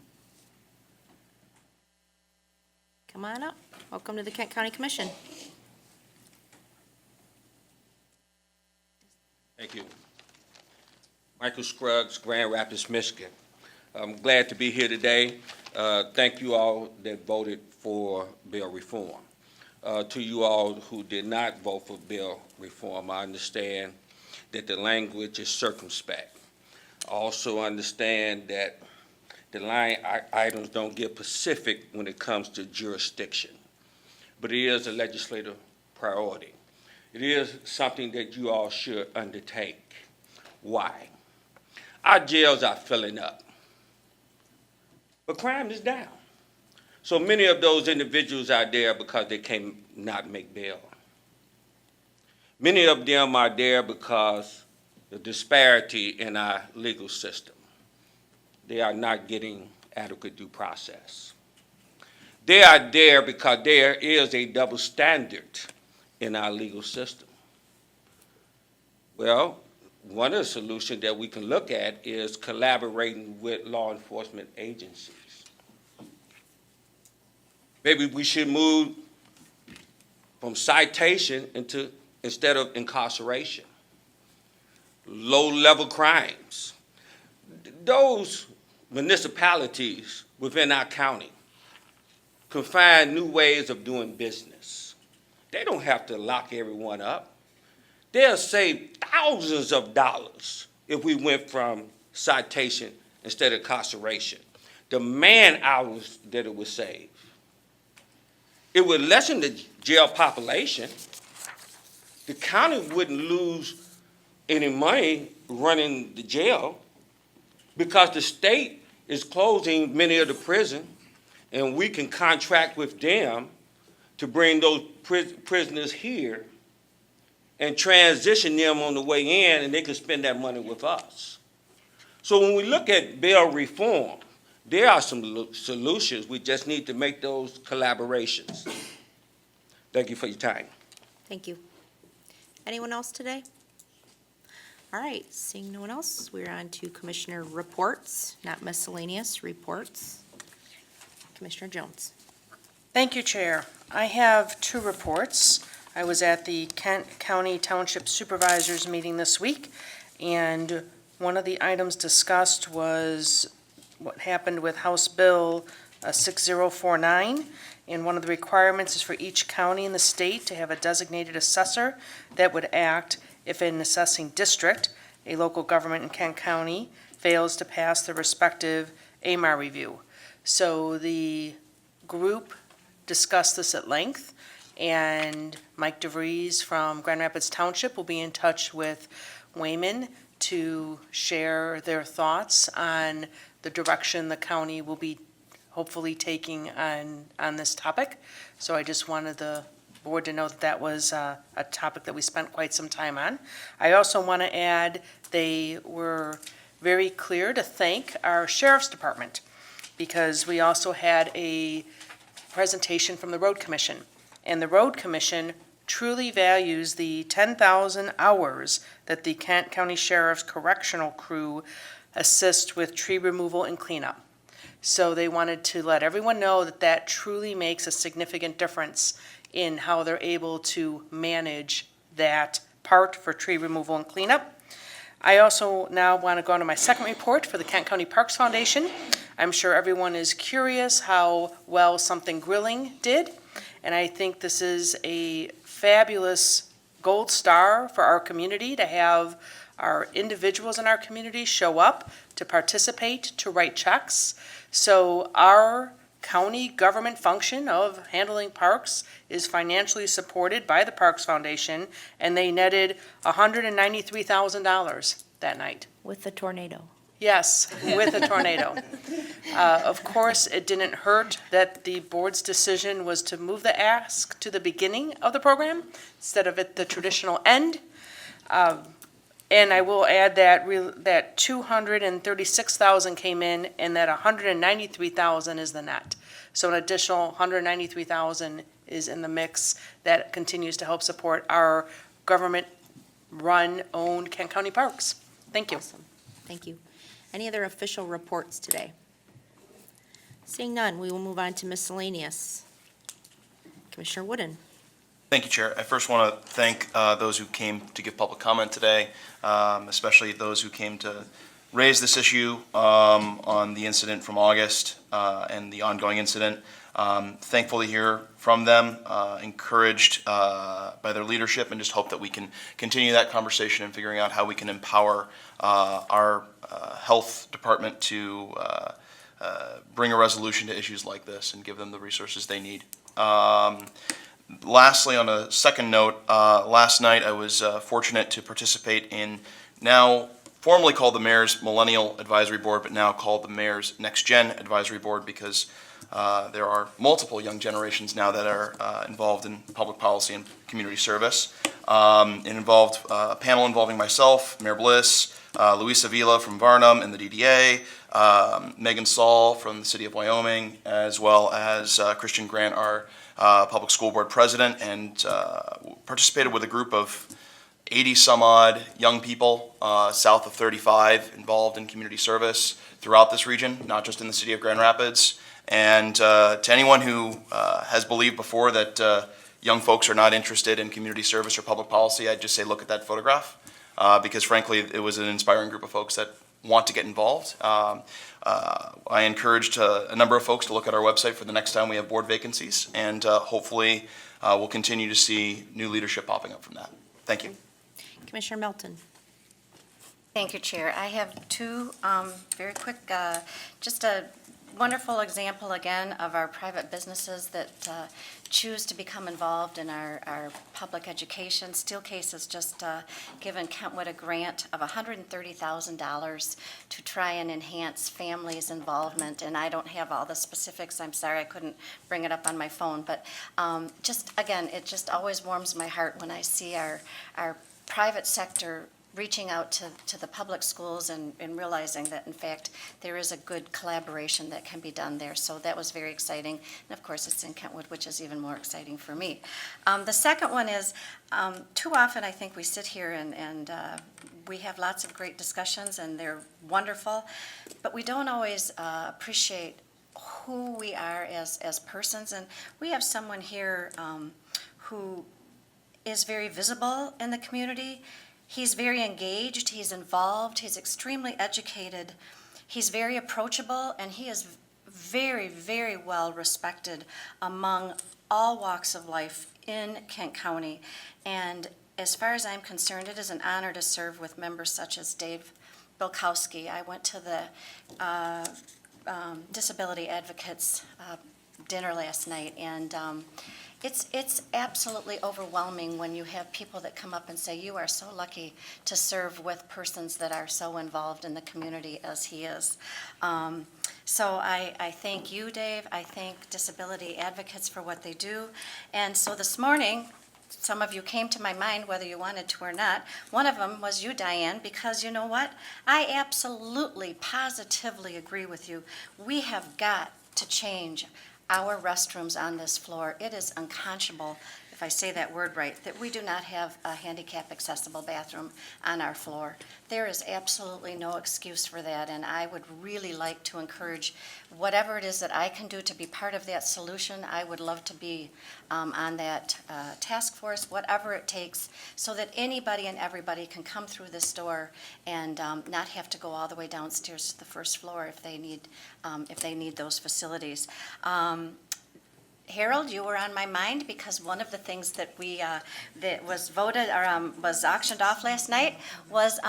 Speaker 6: Come on up. Welcome to the Kent County Commission.
Speaker 11: Thank you. Michael Scruggs, Grand Rapids, Michigan. I'm glad to be here today. Thank you all that voted for bill reform. To you all who did not vote for bill reform, I understand that the language is circumspect. I also understand that the line items don't get specific when it comes to jurisdiction, but it is a legislative priority. It is something that you all should undertake. Why? Our jails are filling up, but crime is down. So many of those individuals are there because they cannot make bail. Many of them are there because the disparity in our legal system. They are not getting adequate due process. They are there because there is a double standard in our legal system. Well, one of the solutions that we can look at is collaborating with law enforcement agencies. Maybe we should move from citation instead of incarceration. Low-level crimes. Those municipalities within our county can find new ways of doing business. They don't have to lock everyone up. They'll save thousands of dollars if we went from citation instead of incarceration. The man hours that it would save. It would lessen the jail population. The county wouldn't lose any money running the jail because the state is closing many of the prisons, and we can contract with them to bring those prisoners here and transition them on the way in, and they can spend that money with us. So when we look at bail reform, there are some solutions. We just need to make those collaborations. Thank you for your time.
Speaker 6: Thank you. Anyone else today? All right, seeing no one else, we're on to Commissioner reports, not miscellaneous reports. Commissioner Jones.
Speaker 5: Thank you, Chair. I have two reports. I was at the Kent County Township Supervisors meeting this week, and one of the items discussed was what happened with House Bill 6049, and one of the requirements is for each county in the state to have a designated assessor that would act if an assessing district, a local government in Kent County, fails to pass the respective AMAR review. So the group discussed this at length, and Mike DeVries from Grand Rapids Township will be in touch with Wayman to share their thoughts on the direction the county will be hopefully taking on this topic. So I just wanted the board to know that that was a topic that we spent quite some time on. I also want to add, they were very clear to thank our Sheriff's Department, because we also had a presentation from the Road Commission. And the Road Commission truly values the 10,000 hours that the Kent County Sheriff's Correctional Crew assist with tree removal and cleanup. So they wanted to let everyone know that that truly makes a significant difference in how they're able to manage that part for tree removal and cleanup. I also now want to go on to my second report for the Kent County Parks Foundation. I'm sure everyone is curious how well Something Grilling did, and I think this is a fabulous gold star for our community to have our individuals in our community show up to participate, to write checks. So our county government function of handling parks is financially supported by the Parks Foundation, and they netted $193,000 that night.
Speaker 6: With the tornado.
Speaker 5: Yes, with a tornado. Of course, it didn't hurt that the board's decision was to move the ask to the beginning of the program instead of at the traditional end. And I will add that that 236,000 came in, and that 193,000 is the net. So an additional 193,000 is in the mix that continues to help support our government-run, owned Kent County parks. Thank you.
Speaker 6: Awesome. Thank you. Any other official reports today? Seeing none, we will move on to miscellaneous. Commissioner Wooden.
Speaker 12: Thank you, Chair. I first want to thank those who came to give public comment today, especially those who came to raise this issue on the incident from August and the ongoing incident. Thankful to hear from them, encouraged by their leadership, and just hope that we can continue that conversation and figuring out how we can empower our health department to bring a resolution to issues like this and give them the resources they need. Lastly, on a second note, last night I was fortunate to participate in now formerly called the Mayor's Millennial Advisory Board, but now called the Mayor's Next Gen Advisory Board, because there are multiple young generations now that are involved in public policy and community service. It involved a panel involving myself, Mayor Bliss, Luis Avila from Varnum and the DDA, Megan Saul from the City of Wyoming, as well as Christian Grant, our Public School Board President, and participated with a group of 80 some odd young people south of 35 involved in community service throughout this region, not just in the city of Grand Rapids. And to anyone who has believed before that young folks are not interested in community service or public policy, I'd just say look at that photograph, because frankly it was an inspiring group of folks that want to get involved. I encouraged a number of folks to look at our website for the next time we have board vacancies, and hopefully we'll continue to see new leadership popping up from that. Thank you.
Speaker 6: Commissioner Melton.
Speaker 7: Thank you, Chair. I have two very quick, just a wonderful example again of our private businesses that choose to become involved in our public education. Steelcase has just given Kentwood a grant of $130,000 to try and enhance families' involvement, and I don't have all the specifics. I'm sorry I couldn't bring it up on my phone, but just again, it just always warms my heart when I see our private sector reaching out to the public schools and realizing that, in fact, there is a good collaboration that can be done there. So that was very exciting. And of course, it's in Kentwood, which is even more exciting for me. The second one is, too often I think we sit here and we have lots of great discussions, and they're wonderful, but we don't always appreciate who we are as persons. And we have someone here who is very visible in the community. He's very engaged, he's involved, he's extremely educated, he's very approachable, and he is very, very well respected among all walks of life in Kent County. And as far as I'm concerned, it is an honor to serve with members such as Dave Bilkowski. I went to the Disability Advocates dinner last night, and it's absolutely overwhelming when you have people that come up and say, you are so lucky to serve with persons that are so involved in the community as he is. So I thank you, Dave. I thank Disability Advocates for what they do. And so this morning, some of you came to my mind, whether you wanted to or not. One of them was you, Diane, because you know what? I absolutely, positively agree with you. We have got to change our restrooms on this floor. It is unconscionable, if I say that word right, that we do not have a handicap accessible bathroom on our floor. There is absolutely no excuse for that, and I would really like to encourage whatever it is that I can do to be part of that solution. I would love to be on that task force, whatever it takes, so that anybody and everybody can come through this door and not have to go all the way downstairs to the first floor if they need those facilities. Harold, you were on my mind because one of the things that that was voted or was auctioned off last night was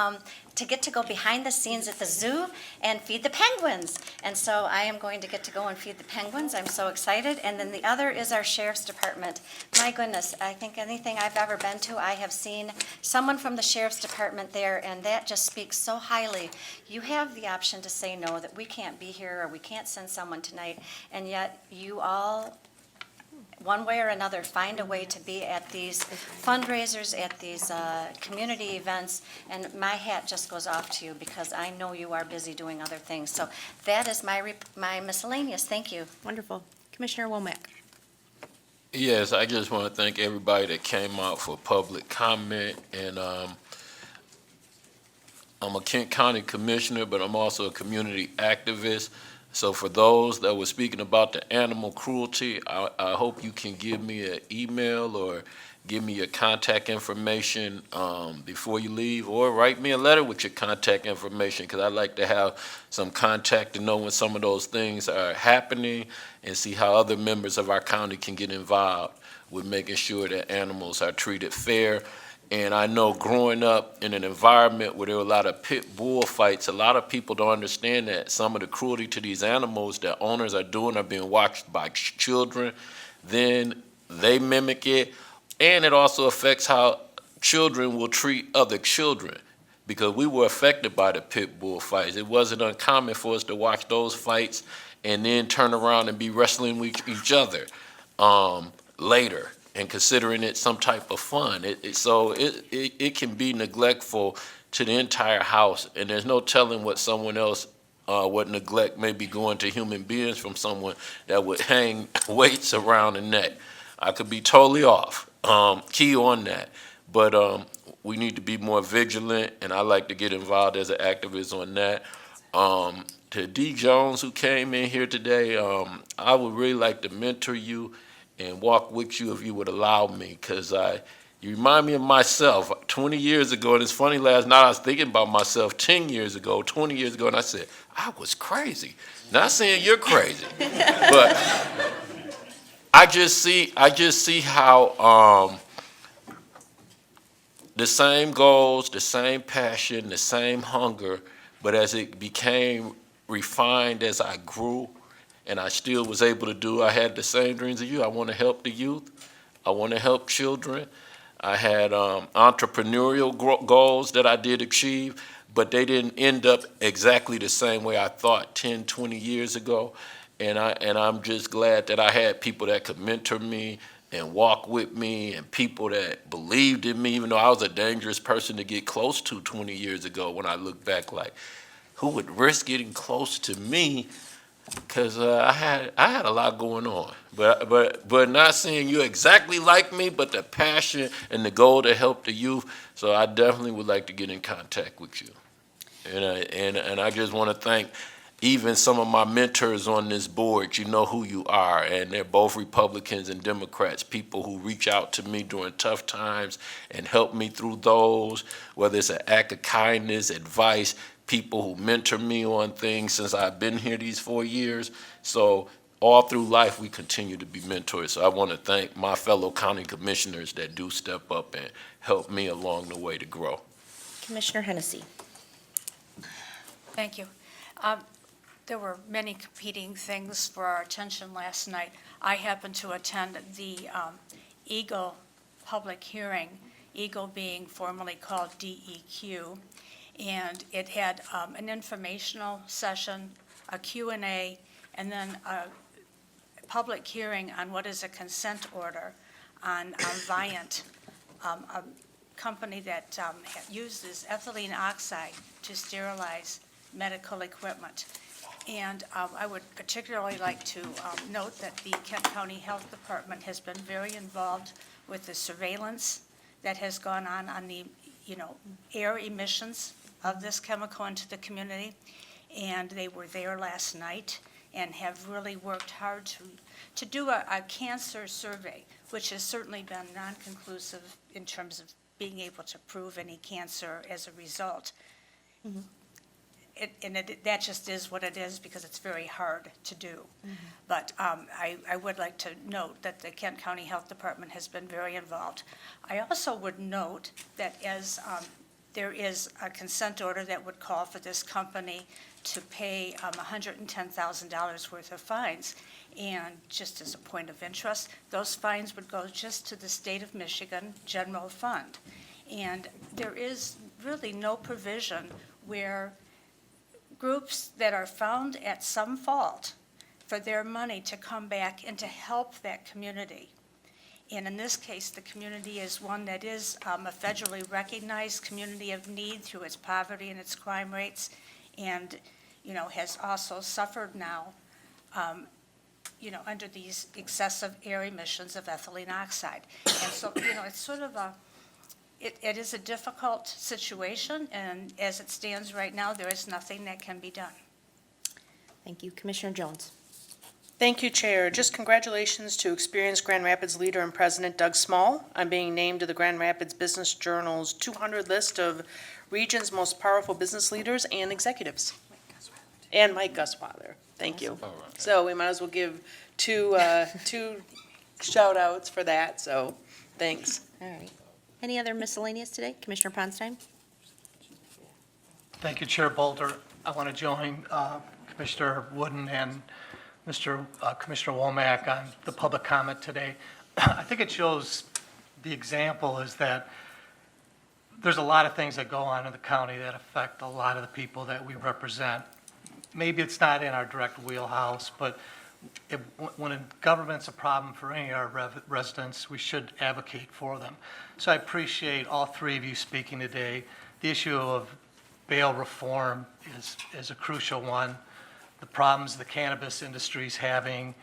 Speaker 7: to get to go behind the scenes at the zoo and feed the penguins. And so I am going to get to go and feed the penguins. I'm so excited. And then the other is our sheriff's department. My goodness, I think anything I've ever been to, I have seen someone from the sheriff's department there, and that just speaks so highly. You have the option to say no, that we can't be here or we can't send someone tonight, and yet you all, one way or another, find a way to be at these fundraisers, at these community events, and my hat just goes off to you because I know you are busy doing other things. So that is my miscellaneous. Thank you.
Speaker 6: Wonderful. Commissioner Womack.
Speaker 19: Yes, I just want to thank everybody that came out for public comment, and I'm a Kent County Commissioner, but I'm also a community activist. So for those that were speaking about the animal cruelty, I hope you can give me an email or give me your contact information before you leave, or write me a letter with your contact information, because I'd like to have some contact to know when some of those things are happening and see how other members of our county can get involved with making sure that animals are treated fair. And I know growing up in an environment where there were a lot of pit bull fights, a lot of people don't understand that some of the cruelty to these animals that owners are doing are being watched by children. Then they mimic it, and it also affects how children will treat other children, because we were affected by the pit bull fights. It wasn't uncommon for us to watch those fights and then turn around and be wrestling with each other later, and considering it some type of fun. So it can be neglectful to the entire house, and there's no telling what someone else, what neglect may be going to human beings from someone that would hang weights around the neck. I could be totally off, key on that, but we need to be more vigilant, and I like to get involved as an activist on that. To D. Jones, who came in here today, I would really like to mentor you and walk with you if you would allow me, because you remind me of myself 20 years ago, and it's funny, last night I was thinking about myself 10 years ago, 20 years ago, and I said, I was crazy. Not saying you're crazy, but I just see how the same goals, the same passion, the same hunger, but as it became refined as I grew, and I still was able to do, I had the same dreams as you. I want to help the youth. I want to help children. I had entrepreneurial goals that I did achieve, but they didn't end up exactly the same way I thought 10, 20 years ago. And I'm just glad that I had people that could mentor me and walk with me, and people that believed in me, even though I was a dangerous person to get close to 20 years ago. When I look back, like, who would risk getting close to me? Because I had a lot going on, but not saying you're exactly like me, but the passion and the goal to help the youth. So I definitely would like to get in contact with you, and I just want to thank even some of my mentors on this board. You know who you are, and they're both Republicans and Democrats. People who reach out to me during tough times and help me through those, whether it's an act of kindness, advice. People who mentor me on things since I've been here these 4 years. So all through life, we continue to be mentors. So I want to thank my fellow county commissioners that do step up and help me along the way to grow.
Speaker 6: Commissioner Hennessy.
Speaker 2: Thank you. There were many competing things for our attention last night. I happened to attend the Eagle public hearing, Eagle being formerly called DEQ. And it had an informational session, a Q&A, and then a public hearing on what is a consent order on Viant, a company that uses ethylene oxide to sterilize medical equipment. And I would particularly like to note that the Kent County Health Department has been very involved with the surveillance that has gone on the air emissions of this chemical into the community, and they were there last night and have really worked hard to do a cancer survey, which has certainly been non-conclusive in terms of being able to prove any cancer as a result. that just is what it is because it's very hard to do. But I would like to note that the Kent County Health Department has been very involved. I also would note that as there is a consent order that would call for this company to pay $110,000 worth of fines. And just as a point of interest, those fines would go just to the state of Michigan general fund. And there is really no provision where groups that are found at some fault for their money to come back and to help that community. And in this case, the community is one that is a federally recognized community of need through its poverty and its crime rates, and, has also suffered now, under these excessive air emissions of ethylene oxide. And so, it's sort of it is a difficult situation, and as it stands right now, there is nothing that can be done.
Speaker 6: Thank you. Commissioner Jones.
Speaker 5: Thank you, Chair. Just congratulations to experienced Grand Rapids leader and President Doug Small on being named to the Grand Rapids Business Journal's 200 list of region's most powerful business leaders and executives. And Mike Gusfather. Thank you. So we might as well give two shout-outs for that, so thanks.
Speaker 6: All right. Any other miscellaneous today? Commissioner Ponstein?
Speaker 14: Thank you, Chair Bolter. I want to join Commissioner Wooden and Commissioner Womack on the public comment today. I think it shows the example is that there's a lot of things that go on in the county that affect a lot of the people that we represent. Maybe it's not in our direct wheelhouse, but when government's a problem for any of our residents, we should advocate for them. So I appreciate all three of you speaking today. The issue of bail reform is a crucial one. The problems the cannabis industry is having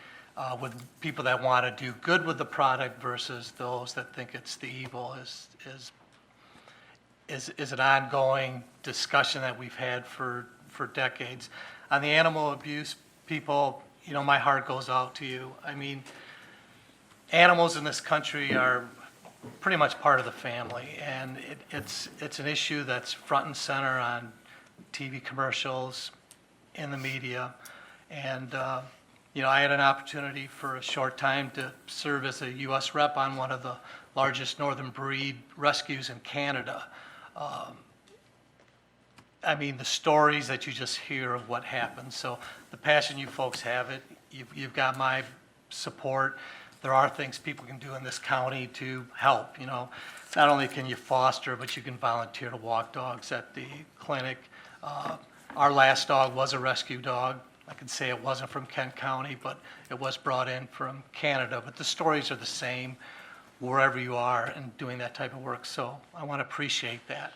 Speaker 14: with people that want to do good with the product versus those that think it's the evil is an ongoing discussion that we've had for decades. On the animal abuse, people, my heart goes out to you. I mean, animals in this country are pretty much part of the family, and it's an issue that's front and center on TV commercials, in the media. And, I had an opportunity for a short time to serve as a U.S. rep on one of the largest northern breed rescues in Canada. The stories that you just hear of what happened. So the passion you folks have, you've got my support. There are things people can do in this county to help, Not only can you foster, but you can volunteer to walk dogs at the clinic. Our last dog was a rescue dog. I can say it wasn't from Kent County, but it was brought in from Canada. But the stories are the same wherever you are and doing that type of work. So I want to appreciate that.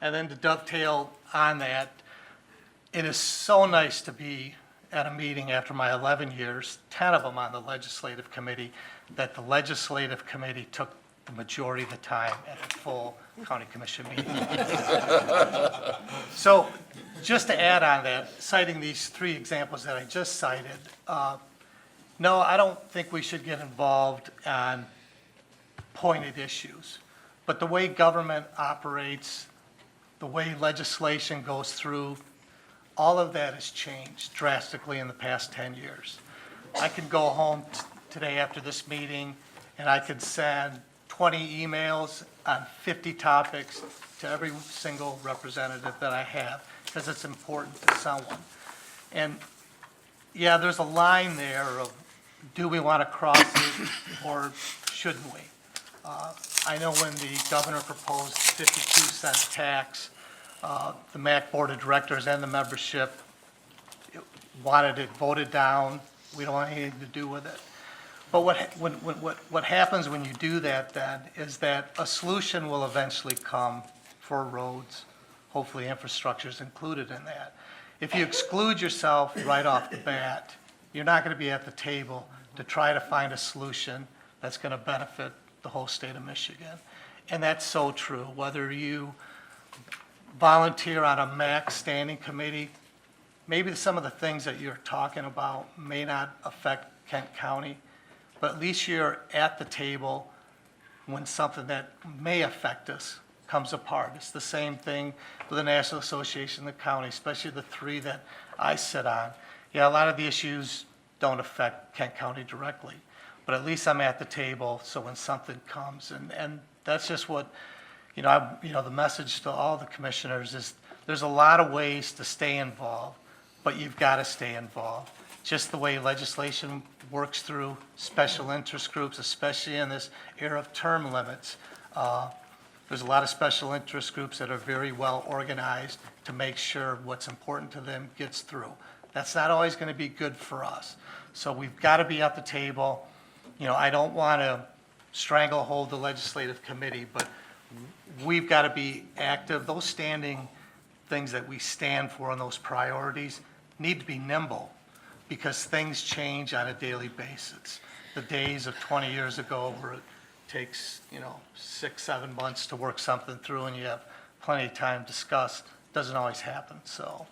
Speaker 14: And then to dovetail on that, it is so nice to be at a meeting after my 11 years, 10 of them on the legislative committee, that the legislative committee took the majority of the time at a full county commission meeting. So just to add on that, citing these three examples that I just cited, no, I don't think we should get involved on pointed issues. But the way government operates, the way legislation goes through, all of that has changed drastically in the past 10 years. I could go home today after this meeting and I could send 20 emails on 50 topics to every single representative that I have because it's important to someone. And yeah, there's a line there of do we want to cross it or shouldn't we? I know when the governor proposed 52-cent tax, the MAC Board of Directors and the membership wanted it voted down. We don't want anything to do with it. But what happens when you do that then is that a solution will eventually come for roads. Hopefully infrastructure is included in that. If you exclude yourself right off the bat, you're not going to be at the table to try to find a solution that's going to benefit the whole state of Michigan. And that's so true. Whether you volunteer on a MAC standing committee, maybe some of the things that you're talking about may not affect Kent County, but at least you're at the table when something that may affect us comes apart. It's the same thing with the National Association of the County, especially the three that I sit on. Yeah, a lot of the issues don't affect Kent County directly, but at least I'm at the table, so when something comes, and that's just what, the message to all the commissioners is there's a lot of ways to stay involved, but you've got to stay involved. Just the way legislation works through special interest groups, especially in this era of term limits. There's a lot of special interest groups that are very well organized to make sure what's important to them gets through. That's not always going to be good for us. So we've got to be at the table. I don't want to stranglehold the legislative committee, but we've got to be active. Those standing things that we stand for and those priorities need to be nimble because things change on a daily basis. The days of 20 years ago where it takes, 6-7 months to work something through and you have plenty of time to discuss, doesn't always happen. So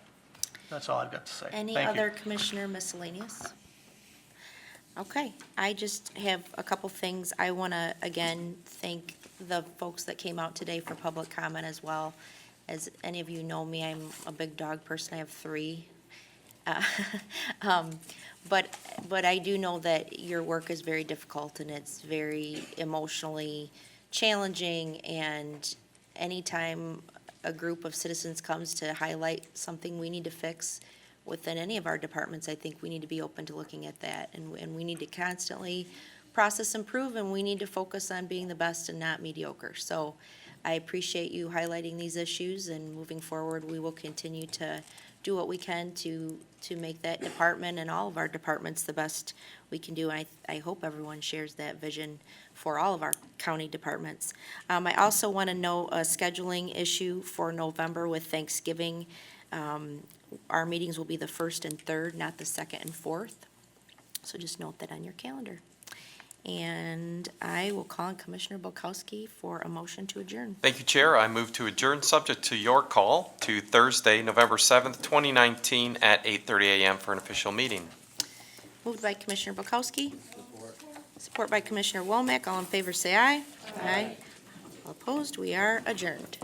Speaker 14: that's all I've got to say.
Speaker 6: Any
Speaker 14: Thank you.
Speaker 6: other commissioner miscellaneous? Okay, I just have a couple things. I want to, again, thank the folks that came out today for public comment as well. As any of you know me, I'm a big dog person. I have 3. But I do know that your work is very difficult and it's very emotionally challenging, and anytime a group of citizens comes to highlight something we need to fix within any of our departments, I think we need to be open to looking at that, and we need to constantly process improve, and we need to focus on being the best and not mediocre. So I appreciate you highlighting these issues, and moving forward, we will continue to do what we can to make that department and all of our departments the best we can do. I hope everyone shares that vision for all of our county departments. I also want to know a scheduling issue for November with Thanksgiving. Our meetings will be the 1st and 3rd, not the 2nd and 4th. So just note that on your calendar. And I will call on Commissioner Bukowski for a motion to adjourn.
Speaker 16: Thank you, Chair. I move to adjourn, subject to your call, to Thursday, November 7th, 2019, at 8:30 a.m. for an official meeting.
Speaker 6: Moved by Commissioner Bukowski. Support by Commissioner Womack. All in favor, say aye. Aye. All opposed, we are adjourned.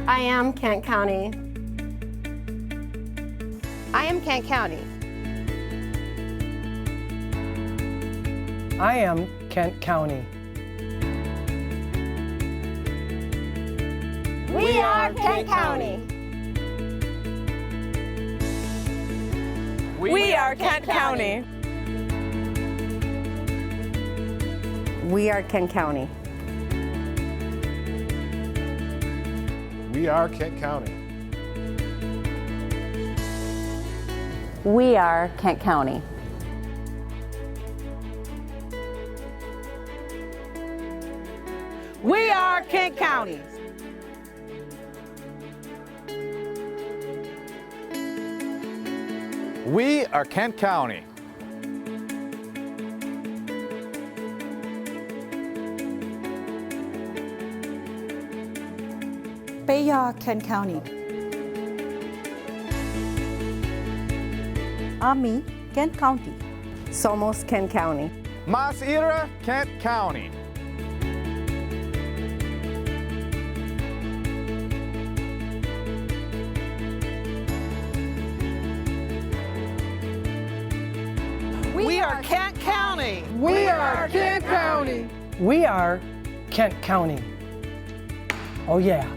Speaker 21: I am Kent County. I am Kent County.
Speaker 22: I am Kent County.
Speaker 21: We are Kent County.
Speaker 22: We are Kent County.
Speaker 21: We are Kent County.
Speaker 24: We are Kent County.
Speaker 21: We are Kent County.
Speaker 22: We are Kent County.
Speaker 24: We are Kent County.
Speaker 25: Bayard, Kent County. Ami, Kent County.
Speaker 21: Somos, Kent County.
Speaker 24: Mas Ira, Kent County.
Speaker 22: We are Kent County. We are Kent County. We are Kent County. Oh, yeah.